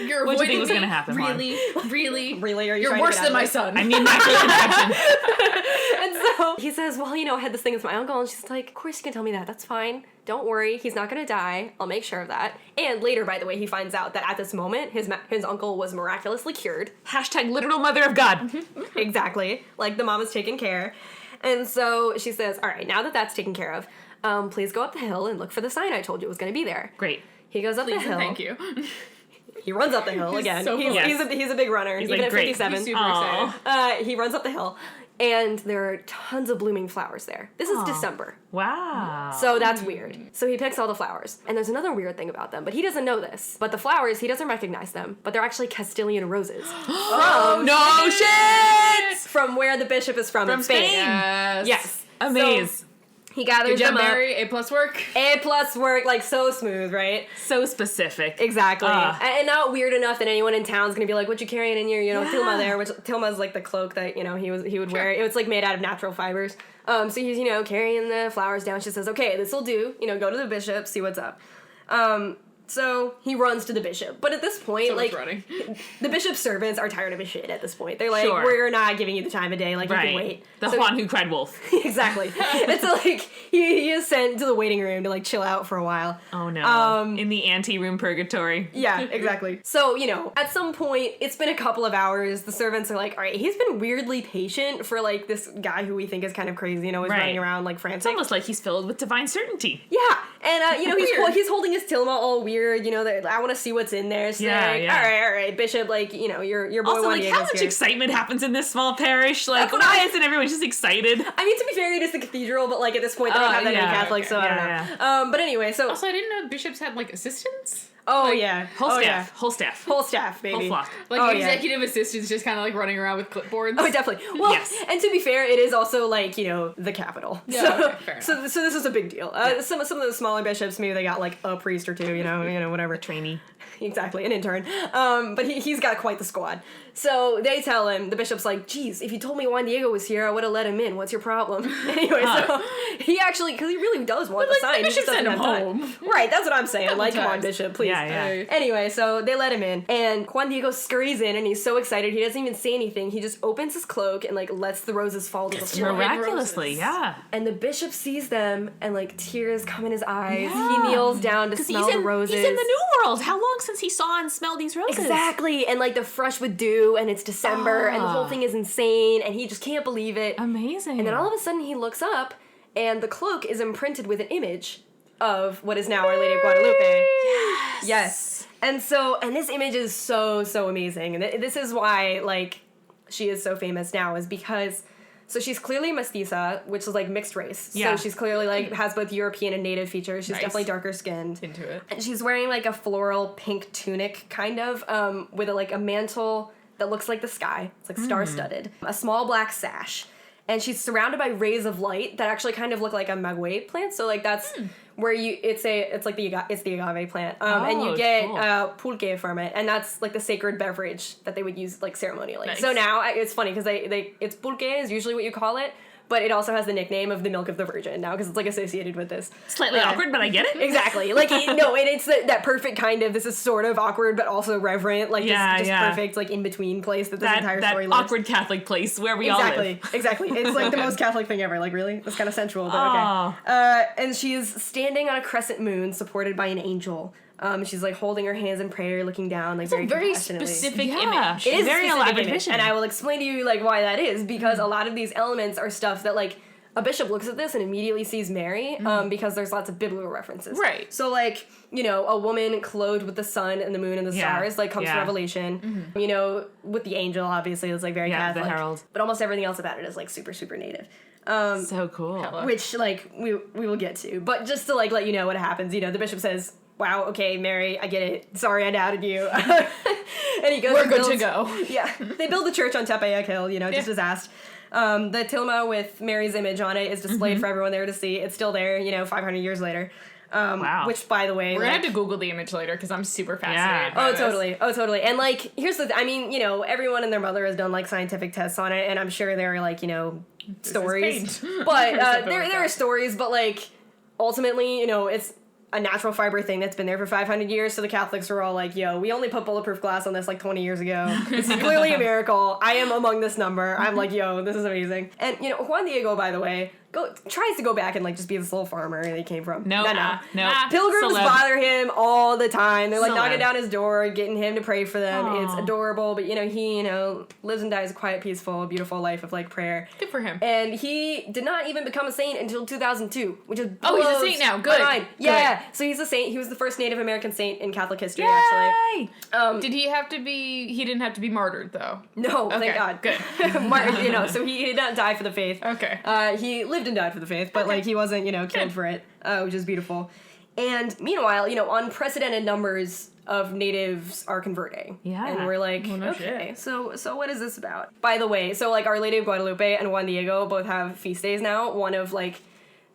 Speaker 2: You're
Speaker 1: What do you think
Speaker 2: avoiding
Speaker 1: was
Speaker 2: me?
Speaker 1: going to happen, Juan?
Speaker 2: Really?
Speaker 3: Really? Are you
Speaker 2: You're
Speaker 3: trying to
Speaker 2: worse
Speaker 3: get
Speaker 2: than
Speaker 3: out
Speaker 2: my
Speaker 3: of it?
Speaker 2: son.
Speaker 1: I need immaculate conception.
Speaker 3: And so he says, well, you know, I had this thing with my uncle, and she's like, of course you can tell me that, that's fine. Don't worry, he's not gonna die. I'll make sure of that. And later, by the way, he finds out that at this moment, his uncle was miraculously cured.
Speaker 1: Hashtag literal mother of God.
Speaker 3: Exactly. Like, the mom is taken care. And so she says, all right, now that that's taken care of, please go up the hill and look for the sign I told you was gonna be there.
Speaker 1: Great.
Speaker 3: He goes up
Speaker 2: Please
Speaker 3: the
Speaker 2: and
Speaker 3: hill.
Speaker 2: thank you.
Speaker 3: He runs up the hill again.
Speaker 2: so
Speaker 3: he's,
Speaker 2: close.
Speaker 3: he's a big runner,
Speaker 1: He's
Speaker 3: even
Speaker 1: like,
Speaker 3: at
Speaker 1: great.
Speaker 3: 57.
Speaker 2: He's super
Speaker 1: Aw.
Speaker 2: excited.
Speaker 3: He runs up the hill, and there are tons of blooming flowers there. This is
Speaker 1: Aw.
Speaker 3: December.
Speaker 1: Wow.
Speaker 3: So that's weird. So he picks all the flowers. And there's another weird thing about them, but he doesn't know this. But the flowers, he doesn't recognize them, but they're actually Castilian roses.
Speaker 1: no shit!
Speaker 3: From where the bishop is from in
Speaker 1: Spain.
Speaker 2: Yes.
Speaker 3: Yes.
Speaker 1: Amaze.
Speaker 3: He gathers
Speaker 2: Good job,
Speaker 3: them up.
Speaker 2: Mary. A+ work.
Speaker 3: A+ work, like so smooth, right?
Speaker 1: So specific.
Speaker 3: Exactly.
Speaker 1: Ah.
Speaker 3: And not weird enough that anyone in town's gonna be like, what you carrying in your, you know,
Speaker 1: Yeah.
Speaker 3: tilma there, which tilma's like the cloak that, you know, he would wear. It was like made out of natural fibers. So he's, you know, carrying the flowers down. She says, okay, this'll do. You know, go to the bishop, see what's up. So he runs to the bishop. But at this point,
Speaker 2: So much
Speaker 3: like,
Speaker 2: running.
Speaker 3: the bishop's servants are tired of his shit at this point. They're like,
Speaker 1: Sure.
Speaker 3: we're not giving you the time of day, like, you
Speaker 1: Right.
Speaker 3: can wait.
Speaker 1: The
Speaker 3: So-
Speaker 1: Juan who cried wolf.
Speaker 3: Exactly. And so, like, he is sent to the waiting room to, like, chill out for a while.
Speaker 1: Oh no. In the ante-room purgatory.
Speaker 3: Yeah, exactly. So, you know, at some point, it's been a couple of hours. The servants are like, all right, he's been weirdly patient for, like, this guy who we think is kind of crazy and always
Speaker 1: Right.
Speaker 3: running around, like, frantic.
Speaker 1: It's almost like he's filled with divine certainty.
Speaker 3: Yeah, and, you know,
Speaker 2: Weird.
Speaker 3: he's holding his tilma all weird, you know, I want to see what's in there. So
Speaker 1: Yeah,
Speaker 3: they're like,
Speaker 1: yeah.
Speaker 3: all right, Bishop, like, you know, your boy
Speaker 1: Also,
Speaker 3: Juan
Speaker 1: like,
Speaker 3: Diego's
Speaker 1: how much
Speaker 3: here.
Speaker 1: excitement happens in this small parish? Like,
Speaker 3: That's what
Speaker 1: why
Speaker 3: I-
Speaker 1: isn't everyone just excited?
Speaker 3: I mean, to be fair, it is the cathedral, but, like, at this point, they don't have that many
Speaker 1: yeah,
Speaker 3: Catholics, so I don't
Speaker 1: yeah,
Speaker 3: know. But anyway, so...
Speaker 2: Also, I didn't know bishops had like assistants.
Speaker 3: Oh,
Speaker 2: Like,
Speaker 3: yeah.
Speaker 1: Whole
Speaker 3: oh,
Speaker 1: staff.
Speaker 3: Yeah.
Speaker 1: Whole staff.
Speaker 3: Whole staff, baby.
Speaker 1: Whole flock.
Speaker 2: Like
Speaker 3: Oh, yeah.
Speaker 2: executive assistants just kind of like running around with clipboards.
Speaker 3: Oh, definitely. Well,
Speaker 1: Yes.
Speaker 3: and to be fair, it is also like, you know, the capital.
Speaker 2: Yeah,
Speaker 3: so,
Speaker 2: okay, fair
Speaker 3: so this is a big deal. Some of the smaller bishops, maybe they got like a priest or two, you know, whatever.
Speaker 1: Trainee.
Speaker 3: Exactly, an intern. But he's got quite the squad. So they tell him, the bishop's like, geez, if you told me Juan Diego was here, I would have let him in. What's your problem? Anyway, so he actually, because he really does want the
Speaker 2: like,
Speaker 3: sign.
Speaker 2: the
Speaker 3: he just
Speaker 2: bishop
Speaker 3: doesn't
Speaker 2: sent
Speaker 3: have
Speaker 2: him
Speaker 3: time.
Speaker 2: home.
Speaker 3: Right, that's what I'm saying. Like, come on,
Speaker 2: times.
Speaker 3: bishop, please.
Speaker 1: Yeah, yeah.
Speaker 3: Anyway, so they let him in, and Juan Diego scurries in, and he's so excited, he doesn't even say anything. He just opens his cloak and, like, lets the roses fall to the floor.
Speaker 1: Miraculously,
Speaker 2: roses.
Speaker 1: yeah.
Speaker 3: And the bishop sees them, and, like, tears come in his eyes.
Speaker 1: Yeah.
Speaker 3: He kneels down to
Speaker 1: Because
Speaker 3: smell the roses.
Speaker 1: he's in the New World. How long since he saw and smelled these roses?
Speaker 3: Exactly, and, like, they're fresh with dew, and it's December, and the whole
Speaker 1: Ah.
Speaker 3: thing is insane, and he just can't believe it.
Speaker 1: Amazing.
Speaker 3: And then all of a sudden he looks up, and the cloak is imprinted with an image of what is now Our Lady of Guadalupe. Yes. And this image is so amazing. And this is why, like, she is so famous now, is because, so she's clearly mestiza, which is, like, mixed race.
Speaker 1: Yeah.
Speaker 3: So she's clearly, like, has both European and native features. She's
Speaker 2: Nice.
Speaker 3: definitely darker skinned.
Speaker 2: Into it.
Speaker 3: And she's wearing, like, a floral pink tunic, kind of, with, a mantle that looks like the sky. It's, like, star-studded. A small black sash. And she's surrounded by rays of light that actually kind of look like a maguey plant. So, like, that's where it's like the agave plant. And
Speaker 1: Oh,
Speaker 3: you get
Speaker 1: cool.
Speaker 3: pulque from it. And that's, like, the sacred beverage that they would use, like, ceremonially.
Speaker 2: Nice.
Speaker 3: So now, it's funny, because it's pulque is usually what you call it. But it also has the nickname of the milk of the virgin now, because it's, like, associated with this.
Speaker 1: Slightly awkward, but I get it.
Speaker 3: Exactly. Like, and it's that perfect kind of, this is sort of awkward, but also reverent, like,
Speaker 1: Yeah,
Speaker 3: just
Speaker 1: yeah.
Speaker 3: perfect, like, in-between place that this entire
Speaker 1: That
Speaker 3: story lives.
Speaker 1: awkward Catholic place where we all live.
Speaker 3: Exactly. It's, like, the most Catholic thing ever. Like, really? It's kind of sensual, but
Speaker 1: Aw.
Speaker 3: okay. And she's standing on a crescent moon, supported by an angel. She's, like, holding her hands in prayer, looking down, like,
Speaker 2: It's a very
Speaker 3: compassionately.
Speaker 2: specific
Speaker 1: Yeah.
Speaker 2: image.
Speaker 3: It is
Speaker 1: Very
Speaker 3: a specific
Speaker 1: elaborate
Speaker 3: image,
Speaker 1: vision.
Speaker 3: and I will explain to you, like, why that is, because a lot of these elements are stuff that, like, a bishop looks at this and immediately sees Mary, because there's lots of biblical references.
Speaker 2: Right.
Speaker 3: So, like, you know, a woman clothed with the sun and the moon and the
Speaker 1: Yeah.
Speaker 3: stars, like, comes from
Speaker 1: Yeah.
Speaker 3: Revelation. You know, with the angel, obviously, it's, like, very
Speaker 1: Yeah, the
Speaker 3: Catholic.
Speaker 1: herald.
Speaker 3: But almost everything else about it is, like, super native.
Speaker 1: So cool.
Speaker 2: Hella.
Speaker 3: Which, like, we will get to. But just to, like, let you know what happens, you know, the bishop says, wow, okay, Mary, I get it. Sorry I doubted you. And he goes.
Speaker 2: We're good to go.
Speaker 3: Yeah, they build the church on Tepeyac Hill, just as asked. The tilma with Mary's image on it is displayed for everyone there to see. It's still there, 500 years later.
Speaker 1: Wow.
Speaker 3: Which, by the way,
Speaker 2: We're gonna have to Google the image later because I'm super fascinated.
Speaker 1: Yeah.
Speaker 3: Oh, totally. And here's the. Everyone and their mother has done scientific tests on it, and I'm sure there are stories. But there are stories, but ultimately, it's a natural fiber thing that's been there for 500 years. So the Catholics were all like, yo, we only put bulletproof glass on this 20 years ago. This is clearly a miracle. I am among this number. I'm like, yo, this is amazing. And, Juan Diego, by the way, tries to go back and just be this little farmer that he came from.
Speaker 1: No.
Speaker 3: Pilgrims bother him all the time. They're knocking
Speaker 1: Celeb.
Speaker 3: down his door, getting him to pray for them. Aww. It's adorable, but he lives and dies a quiet, peaceful, beautiful life of prayer.
Speaker 2: Good for him.
Speaker 3: And he did not even become a saint until 2002, which is
Speaker 2: he's a saint now. Good.
Speaker 3: Yeah, so he's a saint. He was the first Native American saint in Catholic history.
Speaker 1: Yay!
Speaker 3: Actually.
Speaker 2: Did he have to be? He didn't have to be martyred though.
Speaker 3: No,
Speaker 2: Okay,
Speaker 3: thank God.
Speaker 2: Good.
Speaker 3: So he did not die for the faith.
Speaker 2: Okay.
Speaker 3: He lived and died for the faith, but he wasn't, killed for it, which is beautiful. And meanwhile, unprecedented numbers of natives are converting.
Speaker 1: Yeah.
Speaker 3: And we're like,
Speaker 2: Well, no
Speaker 3: okay,
Speaker 2: shit.
Speaker 3: so what is this about? By the way, so Our Lady of Guadalupe and Juan Diego both have feast days now. One of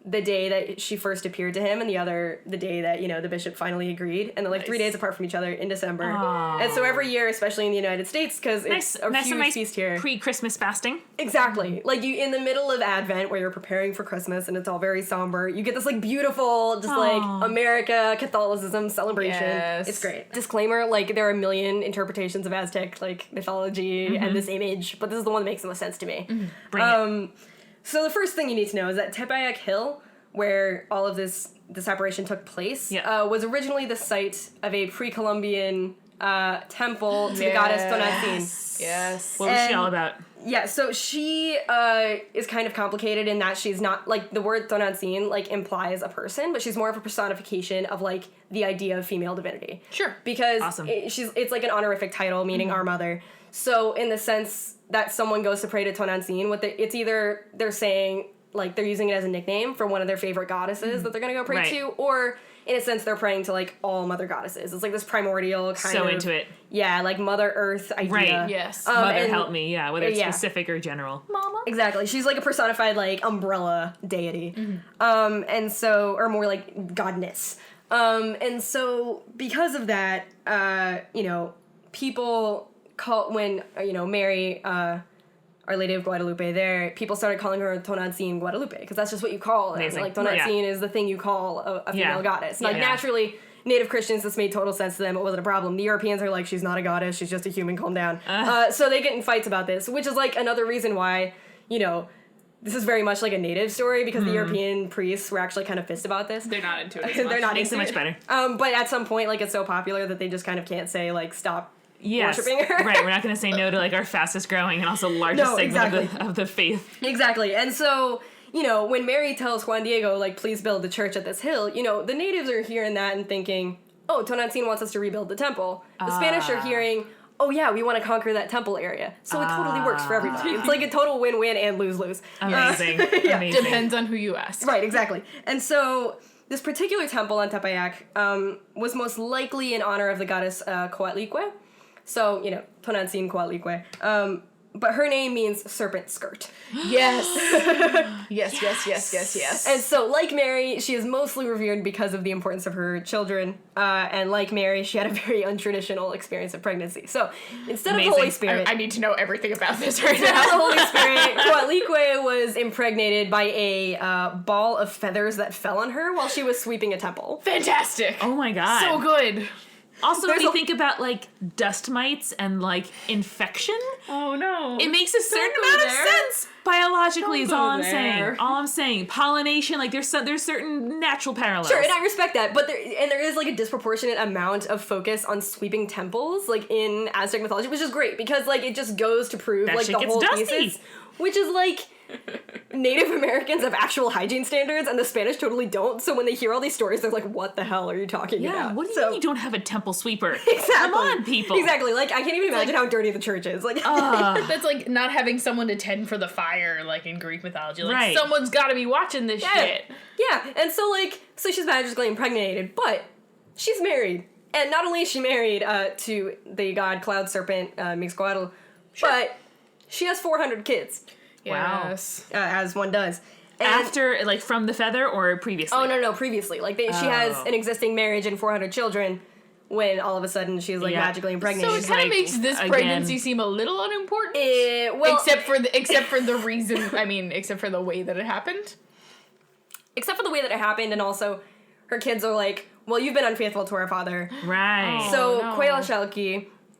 Speaker 3: the day that she first appeared to him, and the other the day that the bishop finally agreed, and they're 3 days apart from each other in December.
Speaker 1: Aww.
Speaker 3: And so every year, especially in the United States, because it's a huge feast here.
Speaker 1: Pre-Christmas fasting.
Speaker 3: Exactly. You in the middle of Advent where you're preparing for Christmas and it's all very somber, you get this beautiful, just
Speaker 1: Aww.
Speaker 3: America, Catholicism celebration.
Speaker 2: Yes.
Speaker 3: It's great. Disclaimer, there are a million interpretations of Aztec mythology and this image, but this is the one that makes the most sense to me.
Speaker 1: Bring it.
Speaker 3: So the first thing you need to know is that Tepeyac Hill, where all of this operation took place, was originally the site of a pre-Columbian temple to the goddess Tonantzin.
Speaker 2: Yes.
Speaker 1: What was she all about?
Speaker 3: Yeah, so she is kind of complicated in that she's not, the word Tonantzin, implies a person, but she's more of a personification of, the idea of female divinity.
Speaker 2: Sure.
Speaker 3: Because
Speaker 1: Awesome.
Speaker 3: it's an honorific title, meaning our mother. So in the sense that someone goes to pray to Tonantzin, it's either they're saying, they're using it as a nickname for one of their favorite goddesses that they're going to go pray
Speaker 1: Right.
Speaker 3: to, or in a sense they're praying to, all mother goddesses. It's this primordial kind of...
Speaker 1: So into it.
Speaker 3: Yeah, Mother Earth idea.
Speaker 1: Right.
Speaker 2: Yes.
Speaker 1: Mother
Speaker 3: and-
Speaker 1: help me, whether it's
Speaker 3: yeah.
Speaker 1: specific or general.
Speaker 2: Mama.
Speaker 3: Exactly. She's a personified umbrella deity. And so, or more godness. And so because of that, people call, when, Mary, Our Lady of Guadalupe there, people started calling her Tonantzin Guadalupe, because that's just what you call it.
Speaker 1: Amazing.
Speaker 3: Tonantzin is the thing you call a female
Speaker 1: Yeah.
Speaker 3: goddess.
Speaker 1: Yeah.
Speaker 3: Naturally, Native Christians, this made total sense to them. It wasn't a problem. The Europeans are she's not a goddess, she's just a human, calm down. So they get in fights about this, which is another reason why, this is very much a native story, because the European priests were actually kind of pissed about this.
Speaker 2: They're not into it.
Speaker 3: They're not
Speaker 1: Makes it
Speaker 3: into
Speaker 1: much better.
Speaker 3: But at some point, it's so popular that they just kind of can't say, stop
Speaker 1: Yes.
Speaker 3: worshiping her.
Speaker 1: Right, we're not going to say no to our fastest growing and also largest
Speaker 3: No,
Speaker 1: segment
Speaker 3: exactly.
Speaker 1: of the faith.
Speaker 3: Exactly. And so, when Mary tells Juan Diego, please build the church at this hill, the natives are hearing that and thinking, oh, Tonantzin wants us to rebuild the temple. The Spanish are hearing, oh yeah, we want to conquer that temple area. So it totally works for everybody. It's a total win-win and lose-lose.
Speaker 1: Amazing.
Speaker 3: Yeah.
Speaker 1: Amazing.
Speaker 2: Depends on who you ask.
Speaker 3: Right, exactly. And so this particular temple on Tepeyac was most likely in honor of the goddess Coatlicue. So, Tonantzin Coatlicue. But her name means serpent skirt.
Speaker 2: Yes. Yes.
Speaker 3: And so, like Mary, she is mostly revered because of the importance of her children. And like Mary, she had a very untraditional experience of pregnancy. So, instead
Speaker 1: Amazing.
Speaker 3: of Holy Spirit...
Speaker 2: I need to know everything about this right
Speaker 3: Instead of the
Speaker 2: now.
Speaker 3: Holy Spirit, Coatlicue was impregnated by a ball of feathers that fell on her while she was sweeping a temple.
Speaker 2: Fantastic.
Speaker 1: Oh my god.
Speaker 2: So good.
Speaker 1: Also, when
Speaker 3: There's
Speaker 1: you
Speaker 3: a-
Speaker 1: think about dust mites and infection,
Speaker 2: Oh no.
Speaker 1: it makes a certain
Speaker 2: go
Speaker 1: amount of
Speaker 2: there.
Speaker 1: sense biologically.
Speaker 2: Don't
Speaker 1: Is
Speaker 2: go
Speaker 1: all I'm
Speaker 2: there.
Speaker 1: saying. All I'm saying. Pollination, there's certain natural parallels.
Speaker 3: Sure, and I respect that, but there is a disproportionate amount of focus on sweeping temples, in Aztec mythology, which is great because it just goes to prove
Speaker 1: That shit
Speaker 3: the
Speaker 1: gets
Speaker 3: whole
Speaker 1: dusty.
Speaker 3: thesis, which is Native Americans have actual hygiene standards, and the Spanish totally don't. So when they hear all these stories, they're like, "What the hell are you talking
Speaker 1: Yeah.
Speaker 3: about?"
Speaker 1: What do you mean you don't have a temple sweeper?
Speaker 3: Exactly.
Speaker 1: Come on, people.
Speaker 3: Exactly. I can't even imagine how dirty the church is.
Speaker 2: That's not having someone to tend for the fire, in Greek mythology.
Speaker 1: Right.
Speaker 2: Someone's got to be watching this shit.
Speaker 3: Yeah, and so she's magically impregnated, but she's married. And not only is she married to the god Cloud Serpent Mixcoatl, but she has 400 kids,
Speaker 2: Yes.
Speaker 3: as one does. And
Speaker 1: After, like, from the feather or previously?
Speaker 3: oh, no, previously. Like, she has an existing marriage and 400 children when all of a sudden she's, like, magically impregnated.
Speaker 2: So it
Speaker 1: She's
Speaker 2: kind of
Speaker 1: like,
Speaker 2: makes this
Speaker 1: again-
Speaker 2: pregnancy seem a little unimportant.
Speaker 3: Well,
Speaker 2: except for the reason, except for the way that it happened.
Speaker 3: except for the way that it happened, and also her kids are like, well, you've been unfaithful to our father.
Speaker 1: Right.
Speaker 3: So
Speaker 2: no.
Speaker 3: Quail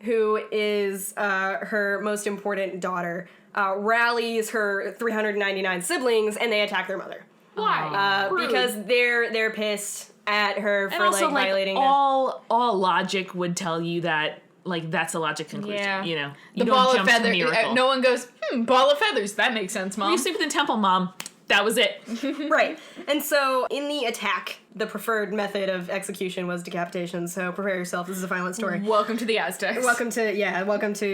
Speaker 3: who is her most important daughter, rallies her 399 siblings, and they attack their mother.
Speaker 2: Why?
Speaker 3: Because they're pissed at her for
Speaker 1: and also,
Speaker 3: like violating
Speaker 1: all logic would tell you that, like, that's a logic conclusion.
Speaker 2: Yeah.
Speaker 1: You know,
Speaker 2: The
Speaker 1: you don't
Speaker 2: ball of
Speaker 1: jump to
Speaker 2: feathers.
Speaker 1: miracle.
Speaker 2: No one goes, ball of feathers. That makes sense, Mom.
Speaker 1: You sleep in the temple, Mom. That was it.
Speaker 3: Right. And so in the attack, the preferred method of execution was decapitation. So prepare yourself. This is a violent story.
Speaker 2: Welcome to the Aztecs.
Speaker 3: Welcome to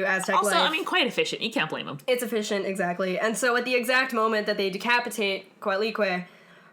Speaker 3: Aztec
Speaker 1: Also,
Speaker 3: life.
Speaker 1: I mean, quite efficient. You can't blame them.
Speaker 3: It's efficient, exactly. And so at the exact moment that they decapitate Coatlicue,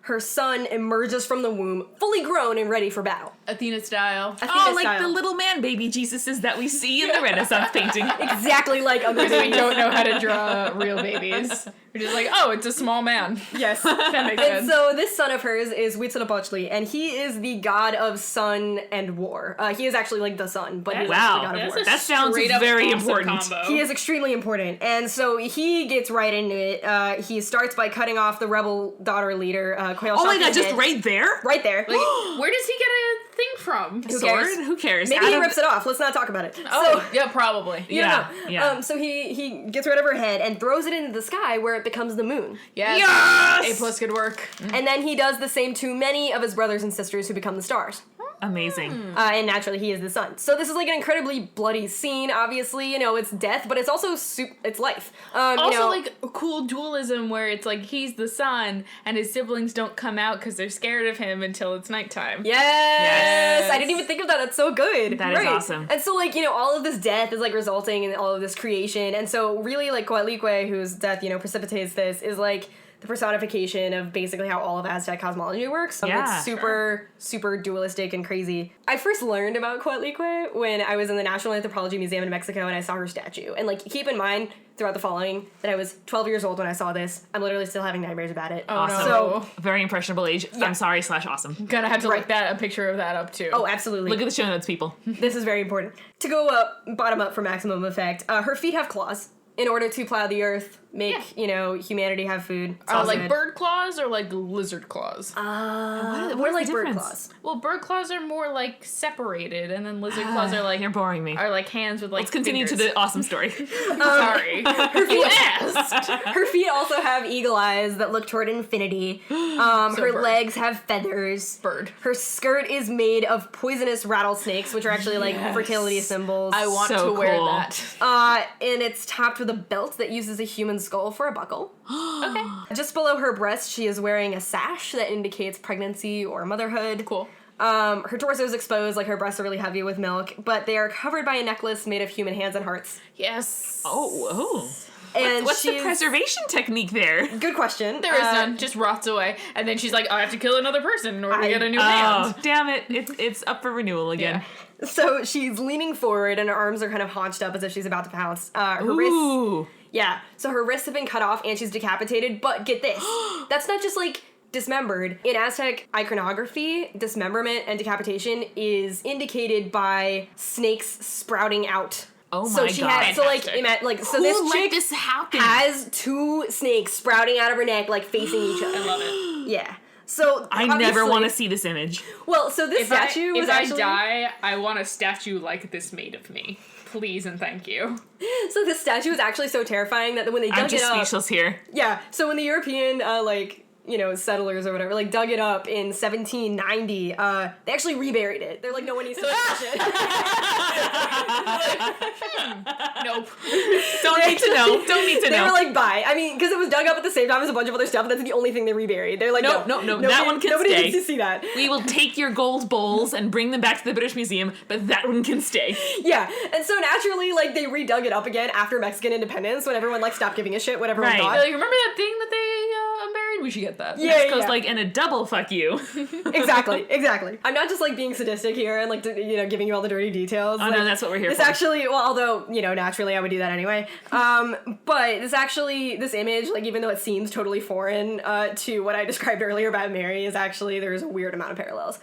Speaker 3: her son emerges from the womb, fully grown and ready for battle.
Speaker 2: Athena style.
Speaker 3: Athena
Speaker 1: Oh, like
Speaker 3: style.
Speaker 1: the little man baby Jesuses that we see in the Renaissance painting.
Speaker 3: Exactly like Ugly
Speaker 2: We
Speaker 3: Baby.
Speaker 2: don't know how to draw real babies. We're just like, oh, it's a small man.
Speaker 3: Yes.
Speaker 2: That makes
Speaker 3: And
Speaker 2: sense.
Speaker 3: so this son of hers is Huitzilopochtli, and he is the god of sun and war. He is actually like the sun, but he's
Speaker 1: Wow.
Speaker 3: also the god of
Speaker 2: That's
Speaker 3: war.
Speaker 2: a
Speaker 1: That sounds
Speaker 2: straight up
Speaker 1: very
Speaker 2: awesome
Speaker 1: important.
Speaker 2: combo.
Speaker 3: He is extremely important, and so he gets right into it. He starts by cutting off the rebel daughter leader, Quail
Speaker 1: Oh my god,
Speaker 3: Shawty's
Speaker 1: just
Speaker 3: head.
Speaker 1: right there?
Speaker 3: right there.
Speaker 2: Like, where does he get a thing from?
Speaker 3: Who
Speaker 1: Sword?
Speaker 3: cares?
Speaker 1: Who cares?
Speaker 3: Maybe
Speaker 1: Out
Speaker 3: he
Speaker 1: of-
Speaker 3: rips it off. Let's not talk about it.
Speaker 2: Oh,
Speaker 3: So,
Speaker 2: yeah, probably.
Speaker 1: Yeah,
Speaker 3: no.
Speaker 1: yeah.
Speaker 3: So he gets rid of her head and throws it into the sky where it becomes the moon.
Speaker 2: Yes.
Speaker 1: Yes!
Speaker 2: A+ good work.
Speaker 3: And then he does the same to many of his brothers and sisters who become the stars.
Speaker 1: Amazing.
Speaker 3: And naturally, he is the sun. So this is like an incredibly bloody scene. Obviously, you know, it's death, but it's also it's life.
Speaker 2: Also,
Speaker 3: you know,
Speaker 2: like, a cool dualism where it's like he's the sun and his siblings don't come out because they're scared of him until it's nighttime.
Speaker 3: yes! I didn't even think of that. That's so good.
Speaker 1: That is awesome.
Speaker 3: And so, like, you know, all of this death is like resulting in all of this creation. And so, really, like, Coatlicue, whose death, you know, precipitates this, is like the personification of basically how all of Aztec cosmology works.
Speaker 1: Yeah,
Speaker 3: It's super dualistic and crazy. I first learned about Coatlicue when I was in the National Anthropology Museum in Mexico and I saw her statue. And, like, keep in mind throughout the following that I was 12 years old when I saw this. I'm literally still having nightmares about it.
Speaker 2: Oh,
Speaker 1: Awesome.
Speaker 2: no.
Speaker 3: So,
Speaker 1: Very impressionable age. I'm sorry / awesome.
Speaker 2: Gonna have to
Speaker 3: Right.
Speaker 2: look a picture of that up too.
Speaker 3: oh, absolutely.
Speaker 1: Look at the show notes, people.
Speaker 3: This is very important. To go up, bottom up for maximum effect, her feet have claws in order to plow the earth, make, you know, humanity have food. It's all
Speaker 2: like
Speaker 3: good.
Speaker 2: bird claws or like lizard claws?
Speaker 1: What
Speaker 3: More
Speaker 1: is
Speaker 3: like
Speaker 1: the
Speaker 3: bird
Speaker 1: difference?
Speaker 3: claws.
Speaker 2: Well, bird claws are more like separated, and then lizard claws are like
Speaker 1: You're boring me.
Speaker 2: hands with like.
Speaker 1: Let's continue to
Speaker 2: fingers.
Speaker 1: the awesome story.
Speaker 2: Sorry, you asked.
Speaker 3: Her feet also have eagle eyes that look toward infinity. Her
Speaker 2: bird.
Speaker 3: legs have feathers.
Speaker 2: Bird.
Speaker 3: Her skirt is made of poisonous rattlesnakes, which are actually like fertility symbols.
Speaker 2: I want
Speaker 1: So
Speaker 2: to wear
Speaker 1: cool.
Speaker 2: that.
Speaker 3: And it's topped with a belt that uses a human skull for a buckle.
Speaker 2: Okay.
Speaker 3: Just below her breast, she is wearing a sash that indicates pregnancy or motherhood.
Speaker 2: Cool.
Speaker 3: Her torso is exposed, like her breasts are really heavy with milk, but they are covered by a necklace made of human hands and hearts.
Speaker 2: Yes.
Speaker 1: Oh.
Speaker 3: And
Speaker 1: What's the
Speaker 3: she's
Speaker 1: preservation technique there?
Speaker 3: good question.
Speaker 2: There is none. Just rots away, and then she's like, "I have to kill another person in order to
Speaker 3: I-
Speaker 2: get a new
Speaker 1: Oh,
Speaker 2: hand."
Speaker 1: damn it. It's up for renewal again.
Speaker 3: So she's leaning forward, and her arms are kind of haunched up as if she's about to pounce. Her wrists,
Speaker 1: Ooh.
Speaker 3: yeah. So her wrists have been cut off, and she's decapitated. But get this, that's not just like dismembered. In Aztec iconography, dismemberment and decapitation is indicated by snakes sprouting out.
Speaker 1: Oh
Speaker 3: So
Speaker 1: my
Speaker 3: she
Speaker 1: god.
Speaker 3: had, so like,
Speaker 2: Fantastic.
Speaker 3: so
Speaker 1: Who
Speaker 3: this
Speaker 1: let
Speaker 3: chick
Speaker 1: this happen?
Speaker 3: has two snakes sprouting out of her neck, like facing each other.
Speaker 2: I love it.
Speaker 3: Yeah. So
Speaker 1: I never
Speaker 3: obviously-
Speaker 1: want to see this image.
Speaker 3: Well, so this statue was
Speaker 2: if
Speaker 3: actually.
Speaker 2: I die, I want a statue like this made of me. Please and thank you.
Speaker 3: So this statue is actually so terrifying that when they
Speaker 1: I'm
Speaker 3: dug it
Speaker 1: just
Speaker 3: up,
Speaker 1: speechless here.
Speaker 3: yeah. So when the European settlers or whatever like dug it up in 1790, they actually reburied it. They're like, no one needs to touch it.
Speaker 2: No
Speaker 1: Nope. Don't need to know. Don't need to
Speaker 3: They
Speaker 1: know.
Speaker 3: were like, bye. I mean, because it was dug up at the same time as a bunch of other stuff, and that's the only thing they reburied. They're like,
Speaker 1: No, that one can
Speaker 3: nobody
Speaker 1: stay.
Speaker 3: needs to see that.
Speaker 1: We will take your gold bowls and bring them back to the British Museum, but that one can stay.
Speaker 3: Yeah, and so naturally, like, they redug it up again after Mexican independence when everyone, like, stopped giving a shit what everyone
Speaker 1: Right.
Speaker 3: thought.
Speaker 2: Like, remember that thing that they buried? We should get that.
Speaker 3: Yeah,
Speaker 1: Mexico's
Speaker 3: yeah.
Speaker 1: like, and a double fuck you.
Speaker 3: Exactly. I'm not just, like, being sadistic here and, like, giving you all the dirty details.
Speaker 1: Oh,
Speaker 3: like,
Speaker 1: no, that's what we're here
Speaker 3: this
Speaker 1: for.
Speaker 3: actually, well, although, naturally I would do that anyway. But this image, like, even though it seems totally foreign to what I described earlier about Mary, is actually, there's a weird amount of parallels.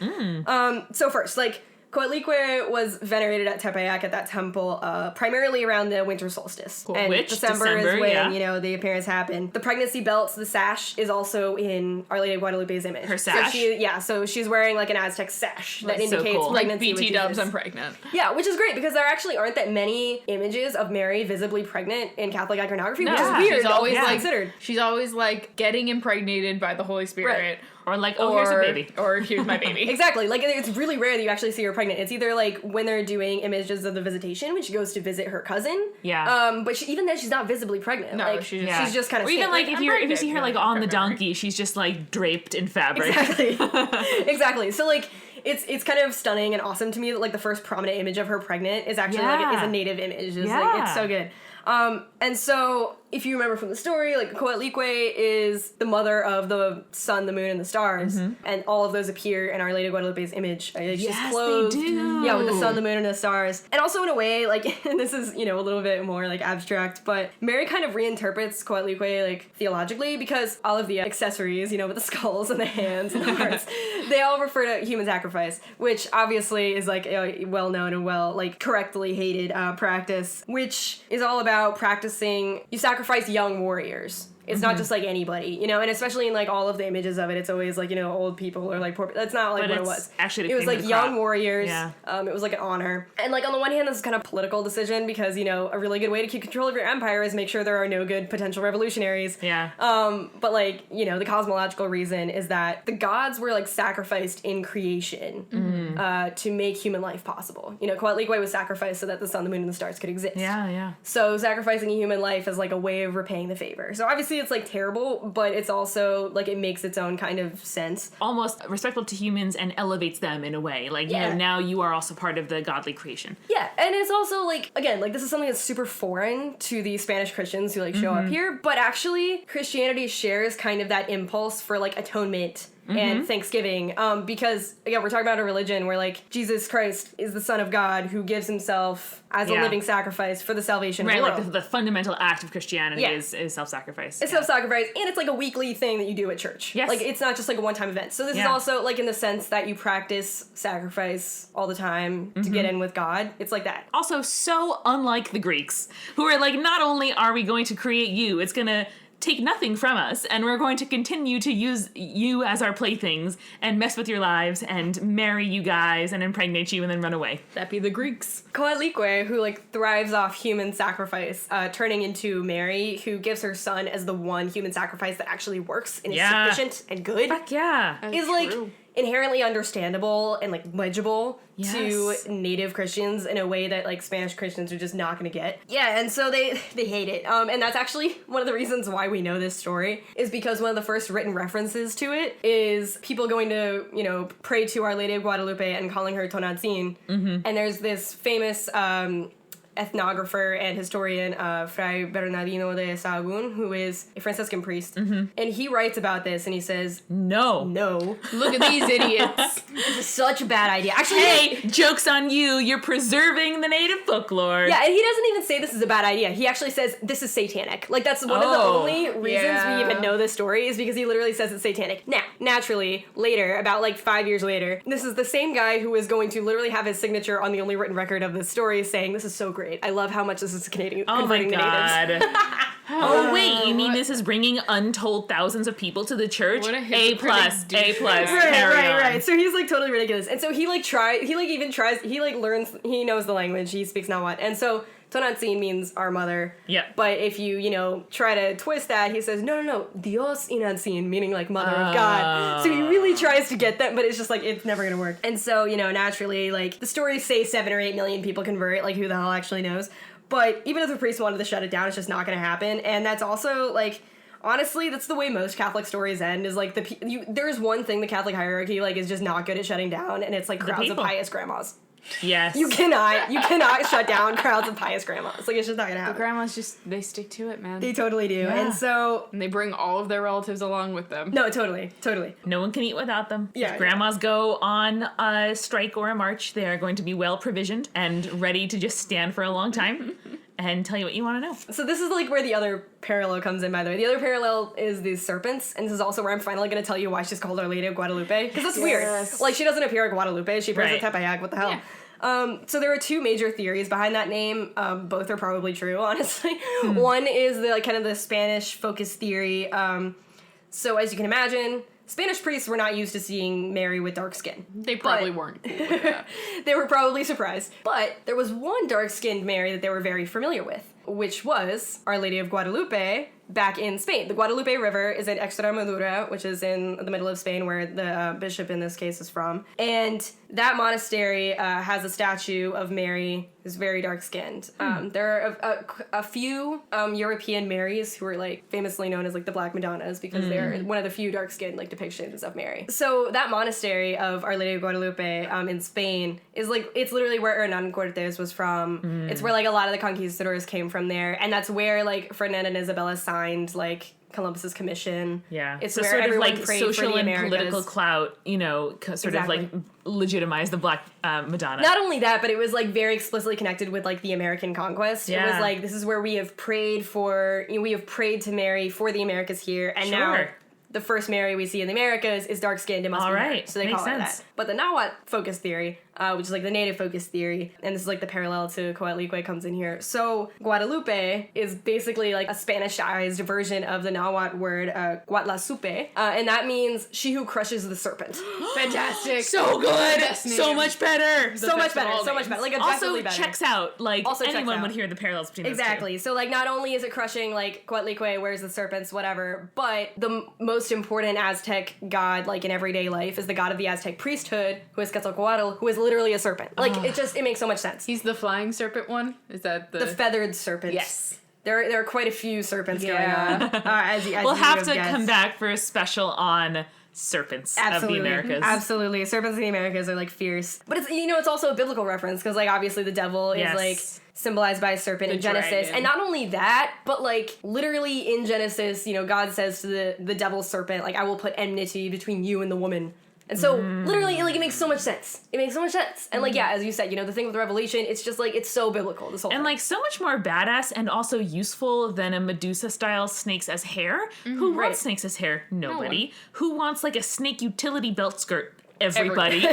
Speaker 3: So first, like, Coatlicue was venerated at Tepeyac at that temple primarily around the winter solstice.
Speaker 1: Cool.
Speaker 3: And
Speaker 1: Which,
Speaker 3: December
Speaker 1: December,
Speaker 3: is when,
Speaker 1: yeah.
Speaker 3: The appearance happened. The pregnancy belts, the sash, is also in Our Lady of Guadalupe's image.
Speaker 1: Her sash?
Speaker 3: So she's wearing, like, an Aztec sash that
Speaker 1: That's so
Speaker 3: indicates
Speaker 1: cool.
Speaker 2: Like
Speaker 3: pregnancy.
Speaker 2: BT
Speaker 3: with
Speaker 2: dubs,
Speaker 3: Jesus.
Speaker 2: I'm pregnant.
Speaker 3: Yeah, which is great because there actually aren't that many images of Mary visibly pregnant in Catholic iconography, which is
Speaker 1: Yeah.
Speaker 3: weird.
Speaker 2: She's always
Speaker 1: Yeah.
Speaker 2: like
Speaker 3: considered.
Speaker 2: She's always like getting impregnated by the Holy Spirit.
Speaker 3: Right.
Speaker 1: Or like, oh, here's a baby.
Speaker 2: Or here's my baby.
Speaker 3: Exactly. Like, it's really rare that you actually see her pregnant. It's either, like, when they're doing images of the Visitation, when she goes to visit her cousin.
Speaker 1: Yeah.
Speaker 3: But even then, she's not visibly pregnant.
Speaker 2: No,
Speaker 3: like,
Speaker 2: she's
Speaker 3: just kind of.
Speaker 1: Or even like if
Speaker 2: I'm
Speaker 1: you see
Speaker 2: pregnant.
Speaker 1: her like on the donkey, she's just like draped in fabric.
Speaker 3: Exactly. Exactly. So, like, it's kind of stunning and awesome to me that, like, the first prominent image of her pregnant is actually like is a native image. It's like, it's so good. And so if you remember from the story, like, Coatlicue is the mother of the sun, the moon, and the stars, and all of those appear in Our Lady of Guadalupe's image. She's
Speaker 1: Yes,
Speaker 3: clothed,
Speaker 1: they do.
Speaker 3: yeah, with the sun, the moon, and the stars. And also in a way, like, and this is, a little bit more, like, abstract, but Mary kind of reinterprets Coatlicue, like, theologically, because all of the accessories, with the skulls and the hands and the hearts, they all refer to human sacrifice, which obviously is, like, a well-known and correctly hated practice, which is all about practicing, you sacrifice young warriors. It's not just like anybody, and especially in like all of the images of it, it's always like, old people or like poor. That's not like
Speaker 1: But
Speaker 3: what it
Speaker 1: it's
Speaker 3: was.
Speaker 1: actually the
Speaker 3: it was
Speaker 1: cream
Speaker 3: like
Speaker 1: of the
Speaker 3: young
Speaker 1: crop.
Speaker 3: warriors.
Speaker 1: Yeah.
Speaker 3: It was like an honor. And like on the one hand, this is kind of a political decision because, a really good way to keep control of your empire is make sure there are no good potential revolutionaries.
Speaker 1: Yeah.
Speaker 3: But like, the cosmological reason is that the gods were like sacrificed in creation to make human life possible. Coatlicue was sacrificed so that the sun, the moon, and the stars could exist.
Speaker 1: Yeah.
Speaker 3: So sacrificing a human life is like a way of repaying the favor. So obviously it's like terrible, but it's also like it makes its own kind of sense.
Speaker 1: Almost respectful to humans and elevates them in a way. Like, now you are also part of the godly creation.
Speaker 3: Yeah, and it's also like, again, like this is something that's super foreign to the Spanish Christians who like show up here, but actually Christianity shares kind of that impulse for like atonement and Thanksgiving, because again, we're talking about a religion where like Jesus Christ is the Son of God who gives himself as a living sacrifice for the salvation of the world.
Speaker 1: Like the fundamental act of Christianity is self-sacrifice.
Speaker 3: It's self-sacrifice, and it's like a weekly thing that you do at church.
Speaker 1: Yes.
Speaker 3: Like, it's not just like a one-time event. So this is also like in the sense that you practice sacrifice all the time to get in with God. It's like that.
Speaker 1: Also, so unlike the Greeks, who are like, not only are we going to create you, it's gonna take nothing from us, and we're going to continue to use you as our playthings and mess with your lives and marry you guys and impregnate you and then run away.
Speaker 2: That be the Greeks.
Speaker 3: Coatlicue, who like thrives off human sacrifice, turning into Mary, who gives her son as the one human sacrifice that actually works and is sufficient and good,
Speaker 1: Fuck yeah.
Speaker 3: is like inherently understandable and like legible to native Christians in a way that like Spanish Christians are just not going to get. Yeah, and so they hate it. And that's actually one of the reasons why we know this story is because one of the first written references to it is people going to, pray to Our Lady of Guadalupe and calling her Tonantzin. And there's this famous ethnographer and historian, Fray Bernardino de Sahagún, who is a Franciscan priest. And he writes about this and he says,
Speaker 1: No.
Speaker 2: Look at these idiots.
Speaker 3: this is such a bad idea. Actually,
Speaker 1: Hey, joke's on you. You're preserving the native folklore.
Speaker 3: yeah, and he doesn't even say this is a bad idea. He actually says this is satanic. Like, that's one of the only reasons we even know this story is because he literally says it's satanic. Now, naturally, later, about like 5 years later, this is the same guy who is going to literally have his signature on the only written record of this story saying, this is so great. I love how much this is converting
Speaker 1: Oh my
Speaker 3: the natives.
Speaker 1: God. Oh wait, you mean this is bringing untold thousands of people to the church?
Speaker 2: What a
Speaker 1: A+,
Speaker 2: hypocritic
Speaker 1: A+.
Speaker 2: douchebag.
Speaker 1: Carry on.
Speaker 3: Right. So he's like totally ridiculous. And so he like learns, he knows the language, he speaks Nahuatl. And so Tonantzin means our mother.
Speaker 1: Yeah.
Speaker 3: But if you, try to twist that, he says, no, Dios Inantzin, meaning like mother of God. So he really tries to get that, but it's just like, it's never gonna work. And so, naturally, like, the stories say 7 or 8 million people convert, like, who the hell actually knows? But even if the priest wanted to shut it down, it's just not going to happen. And that's also, like, honestly, that's the way most Catholic stories end, is, like, there's one thing the Catholic hierarchy, like, is just not good at shutting down, and it's, like, crowds of pious grandmas.
Speaker 1: Yes.
Speaker 3: You cannot shut down crowds of pious grandmas. Like, it's just not going to happen.
Speaker 2: The grandmas they stick to it, man.
Speaker 3: They totally do.
Speaker 1: Yeah.
Speaker 3: And so...
Speaker 2: And they bring all of their relatives along with them.
Speaker 3: No, totally.
Speaker 1: No one can eat without them.
Speaker 3: Yeah,
Speaker 1: If grandmas go on a strike or a march, they are going to be well provisioned and ready to just stand for a long time and tell you what you want to know.
Speaker 3: So this is, like, where the other parallel comes in, by the way. The other parallel is these serpents, and this is also where I'm finally going to tell you why she's called Our Lady of Guadalupe, because that's weird. Like, she doesn't appear at Guadalupe, she appears at Tepeyac, what the hell?
Speaker 2: Yeah.
Speaker 3: So there are two major theories behind that name. Both are probably true, honestly. One is kind of the Spanish focus theory. So as you can imagine, Spanish priests were not used to seeing Mary with dark skin.
Speaker 2: They probably weren't cool with that.
Speaker 3: They were probably surprised. But there was one dark-skinned Mary that they were very familiar with, which was Our Lady of Guadalupe back in Spain. The Guadalupe River is in Extremadura, which is in the middle of Spain, where the bishop in this case is from. And that monastery has a statue of Mary who's very dark-skinned. There are a few European Marys who are, like, famously known as, like, the Black Madonnas, because they're one of the few dark-skinned, like, depictions of Mary. So that monastery of Our Lady of Guadalupe in Spain is, like, it's literally where Hernan Cortes was from. It's where, like, a lot of the conquistadors came from there, and that's where, like, Ferdinand and Isabella signed, like, Columbus's commission.
Speaker 1: Yeah.
Speaker 3: It's
Speaker 1: so
Speaker 3: where
Speaker 1: sort of
Speaker 3: everyone
Speaker 1: like
Speaker 3: prayed
Speaker 1: social
Speaker 3: for the
Speaker 1: and
Speaker 3: Americas.
Speaker 1: political clout, you know, sort of like legitimize the Black Madonna.
Speaker 3: Not only that, but it was, like, very explicitly connected with, like, the American conquest.
Speaker 1: Yeah.
Speaker 3: It was like, this is where we have prayed to Mary for the Americas here, and now the first Mary we see in the Americas is dark-skinned. It must be her. So they
Speaker 1: Makes
Speaker 3: call it
Speaker 1: sense.
Speaker 3: that. But the Nahuatl focus theory, which is, like, the native focus theory, and this is, like, the parallel to Coatlicue comes in here. So Guadalupe is basically, like, a Spanishized version of the Nahuatl word Guatlasupe, and that means she who crushes the serpent.
Speaker 2: Fantastic.
Speaker 1: So good.
Speaker 2: Best name.
Speaker 1: So much better.
Speaker 3: So much better. Like,
Speaker 1: Also
Speaker 3: objectively better.
Speaker 1: checks out. Like,
Speaker 3: Also checks
Speaker 1: anyone
Speaker 3: out.
Speaker 1: would hear the parallels between those two.
Speaker 3: Exactly. So, like, not only is it crushing, like, Coatlicue, where's the serpents, whatever, but the most important Aztec god, like, in everyday life is the god of the Aztec priesthood, who is Quetzalcoatl, who is literally a serpent. Like, it makes so much sense.
Speaker 2: He's the flying serpent one? Is that
Speaker 3: The feathered serpent.
Speaker 2: Yes.
Speaker 3: There are quite a few serpents going on. As
Speaker 1: We'll
Speaker 3: you
Speaker 1: have to
Speaker 3: guess.
Speaker 1: come back for a special on serpents of the Americas.
Speaker 3: Absolutely. Serpents in the Americas are, like, fierce. But it's, you know, it's also a biblical reference, because, like, obviously the devil is, like, symbolized by a serpent in Genesis.
Speaker 2: dragon.
Speaker 3: And not only that, but, like, literally in Genesis, you know, God says to the devil serpent, like, I will put enmity between you and the woman. And so, literally, like, it makes so much sense. It makes so much sense. And, like, yeah, as you said, you know, the thing with Revelation, it's just, like, it's so biblical, this whole
Speaker 1: And
Speaker 3: thing.
Speaker 1: like so much more badass and also useful than a Medusa-style snakes as hair. Who wants snakes as hair? Nobody. Who wants like a snake utility belt skirt? Everybody.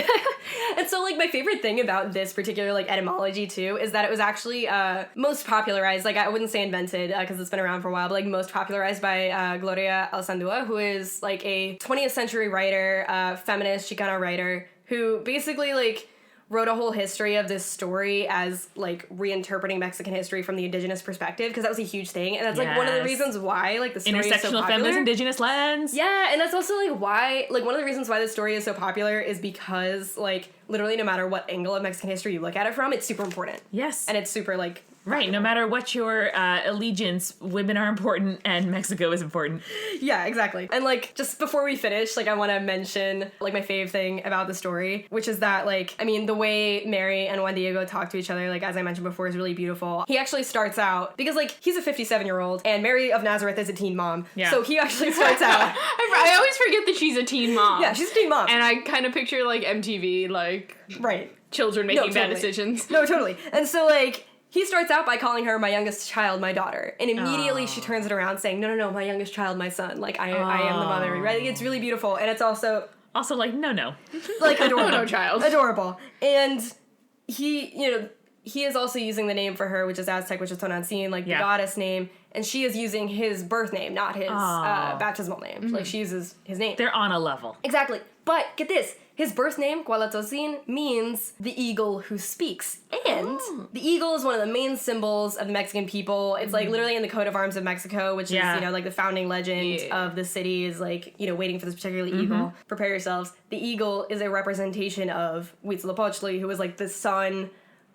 Speaker 3: And so, like, my favorite thing about this particular, like, etymology, too, is that it was actually most popularized, like, I wouldn't say invented, because it's been around for a while, but, like, most popularized by Gloria Alzandua, who is, like, a 20th century writer, feminist Chicana writer, who basically, like, wrote a whole history of this story as, like, reinterpreting Mexican history from the indigenous perspective, because that was a huge thing, and that's, like, one of the reasons why, like, the story is so
Speaker 1: Intersectional
Speaker 3: popular.
Speaker 1: feminist indigenous lens.
Speaker 3: Yeah, and that's also, like, why, like, one of the reasons why this story is so popular is because, like, literally no matter what angle of Mexican history you look at it from, it's super important.
Speaker 1: Yes.
Speaker 3: And it's super, like...
Speaker 1: Right, no matter what your allegiance, women are important and Mexico is important.
Speaker 3: Yeah, exactly. And, like, just before we finish, like, I want to mention, like, my fave thing about the story, which is that, like, I mean, the way Mary and Juan Diego talk to each other, like, as I mentioned before, is really beautiful. He actually starts out, because, like, he's a 57-year-old, and Mary of Nazareth is a teen mom.
Speaker 1: Yeah.
Speaker 3: So he actually starts out...
Speaker 2: I always forget that she's a teen mom.
Speaker 3: Yeah, she's a teen mom.
Speaker 2: And I kind of picture, like, MTV, like,
Speaker 3: Right.
Speaker 2: children making bad
Speaker 3: totally.
Speaker 2: decisions.
Speaker 3: No, totally. And so, like... He starts out by calling her my youngest child, my daughter, and immediately she turns it around saying, no, my youngest child, my son, like, I am the mother, right? It's really beautiful, and it's also...
Speaker 1: Also, like, no.
Speaker 3: Like, adorable.
Speaker 2: No, child.
Speaker 3: Adorable. And he, you know, he is also using the name for her, which is Aztec, which is Tonantzin, like, the goddess name, and she is using his birth name, not his baptismal name. Like, she uses his name.
Speaker 1: They're on a level.
Speaker 3: Exactly. But, get this, his birth name, Gualatozin, means the eagle who speaks. And the eagle is one of the main symbols of the Mexican people. It's, like, literally in the coat of arms of Mexico, which is, you know, like, the founding legend of the city is, like, you know, waiting for this particular eagle. Prepare yourselves. The eagle is a representation of Huitzilopochtli, who was, like, the son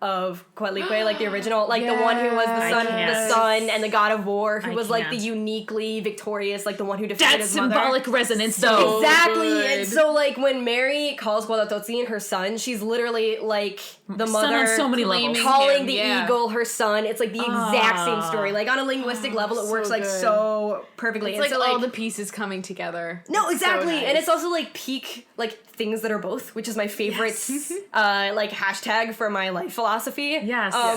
Speaker 3: of Guadalupe, like the original, like the one who was the sun and the god of war, who was like the uniquely victorious, like the one who defeated his mother.
Speaker 1: Symbolic resonance, though.
Speaker 3: Exactly. And so, like, when Mary calls Guadalupe her son, she's literally like the mother
Speaker 1: son on so many levels.
Speaker 3: calling the eagle her son. It's like the exact same story. Like, on a linguistic level, it works like so perfectly.
Speaker 4: It's
Speaker 3: and
Speaker 4: like
Speaker 3: so,
Speaker 4: all the pieces coming together.
Speaker 3: No, exactly.
Speaker 4: So nice.
Speaker 3: And it's also like peak, like, things that are both, which is my favorite like hashtag for my life philosophy.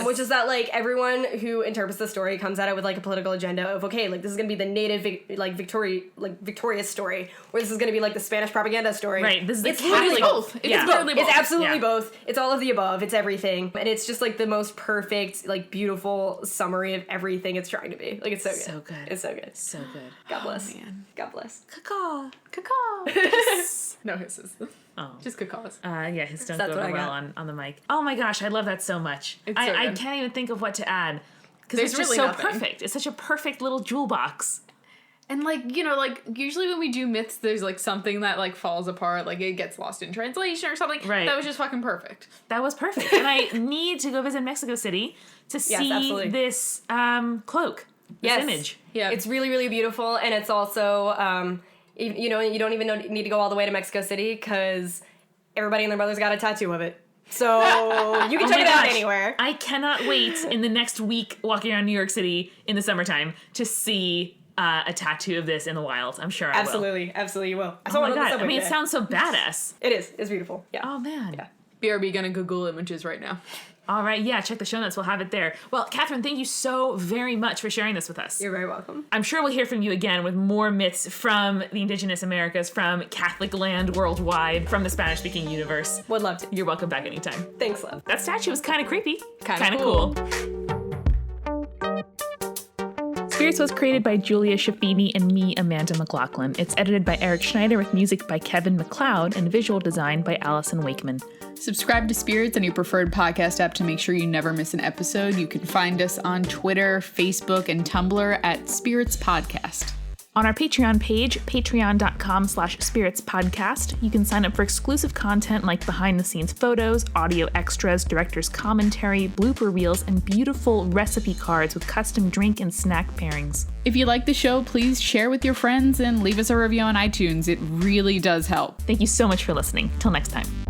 Speaker 3: Which is that, like, everyone who interprets the story comes at it with like a political agenda of, okay, like, this is gonna be the native victorious story, or this is gonna be like the Spanish propaganda story.
Speaker 1: Right. This is
Speaker 3: it's
Speaker 1: literally
Speaker 3: both.
Speaker 1: It's
Speaker 3: both. It's absolutely both. It's all of the above. It's everything. And it's just like the most perfect, like, beautiful summary of everything it's trying to be. Like, it's so good.
Speaker 1: So good.
Speaker 3: It's so good.
Speaker 1: So good.
Speaker 3: God bless.
Speaker 4: Man.
Speaker 3: God bless.
Speaker 1: Caw.
Speaker 4: No hisses.
Speaker 1: Oh.
Speaker 4: Just cacaws.
Speaker 1: His don't
Speaker 3: That's
Speaker 1: go
Speaker 3: what
Speaker 1: over
Speaker 3: I
Speaker 1: well
Speaker 3: got.
Speaker 1: on the mic. Oh my gosh, I love that so much.
Speaker 4: It's so
Speaker 1: I
Speaker 4: good.
Speaker 1: can't even think of what to add. Because
Speaker 4: There's
Speaker 1: it's just
Speaker 4: really
Speaker 1: so
Speaker 4: nothing.
Speaker 1: perfect. It's such a perfect little jewel box.
Speaker 4: And, like, you know, like, usually when we do myths, there's, like, something that, like, falls apart, like, it gets lost in translation or something.
Speaker 1: Right.
Speaker 4: That was just fucking perfect.
Speaker 1: That was perfect. And I need to go visit Mexico City to see
Speaker 3: absolutely.
Speaker 1: this cloak, this image.
Speaker 4: Yeah.
Speaker 3: It's really, really beautiful, and it's also, you don't even need to go all the way to Mexico City, because everybody and their mother's got a tattoo of it. So you can check it out anywhere.
Speaker 1: I cannot wait in the next week walking around New York City in the summertime to see a tattoo of this in the wild. I'm sure I will.
Speaker 3: Absolutely you will. I
Speaker 1: Oh
Speaker 3: saw
Speaker 1: my
Speaker 3: one on the
Speaker 1: god. I
Speaker 3: subway
Speaker 1: mean, it
Speaker 3: today.
Speaker 1: sounds so badass.
Speaker 3: It is. It's beautiful. Yeah.
Speaker 1: Oh man.
Speaker 3: Yeah.
Speaker 4: BRB gonna Google images right now.
Speaker 1: All right, yeah, check the show notes. We'll have it there. Well, Catherine, thank you so very much for sharing this with us.
Speaker 3: You're very welcome.
Speaker 1: I'm sure we'll hear from you again with more myths from the indigenous Americas, from Catholic land worldwide, from the Spanish-speaking universe.
Speaker 3: Would love to.
Speaker 1: You're welcome back anytime.
Speaker 3: Thanks, love.
Speaker 1: That statue was kind of creepy.
Speaker 4: Kinda
Speaker 1: cool. Spirits was created by Julia Shafini and me, Amanda McLaughlin. It's edited by Eric Schneider with music by Kevin MacLeod and visual design by Allison Wakeman.
Speaker 2: Subscribe to Spirits on your preferred podcast app to make sure you never miss an episode. You can find us on Twitter, Facebook, and Tumblr at Spirits Podcast.
Speaker 1: On our Patreon page, patreon.com/spiritspodcast, you can sign up for exclusive content like behind-the-scenes photos, audio extras, director's commentary, blooper reels, and beautiful recipe cards with custom drink and snack pairings.
Speaker 2: If you like the show, please share with your friends and leave us a review on iTunes. It really does help.
Speaker 1: Thank you so much for listening. Till next time.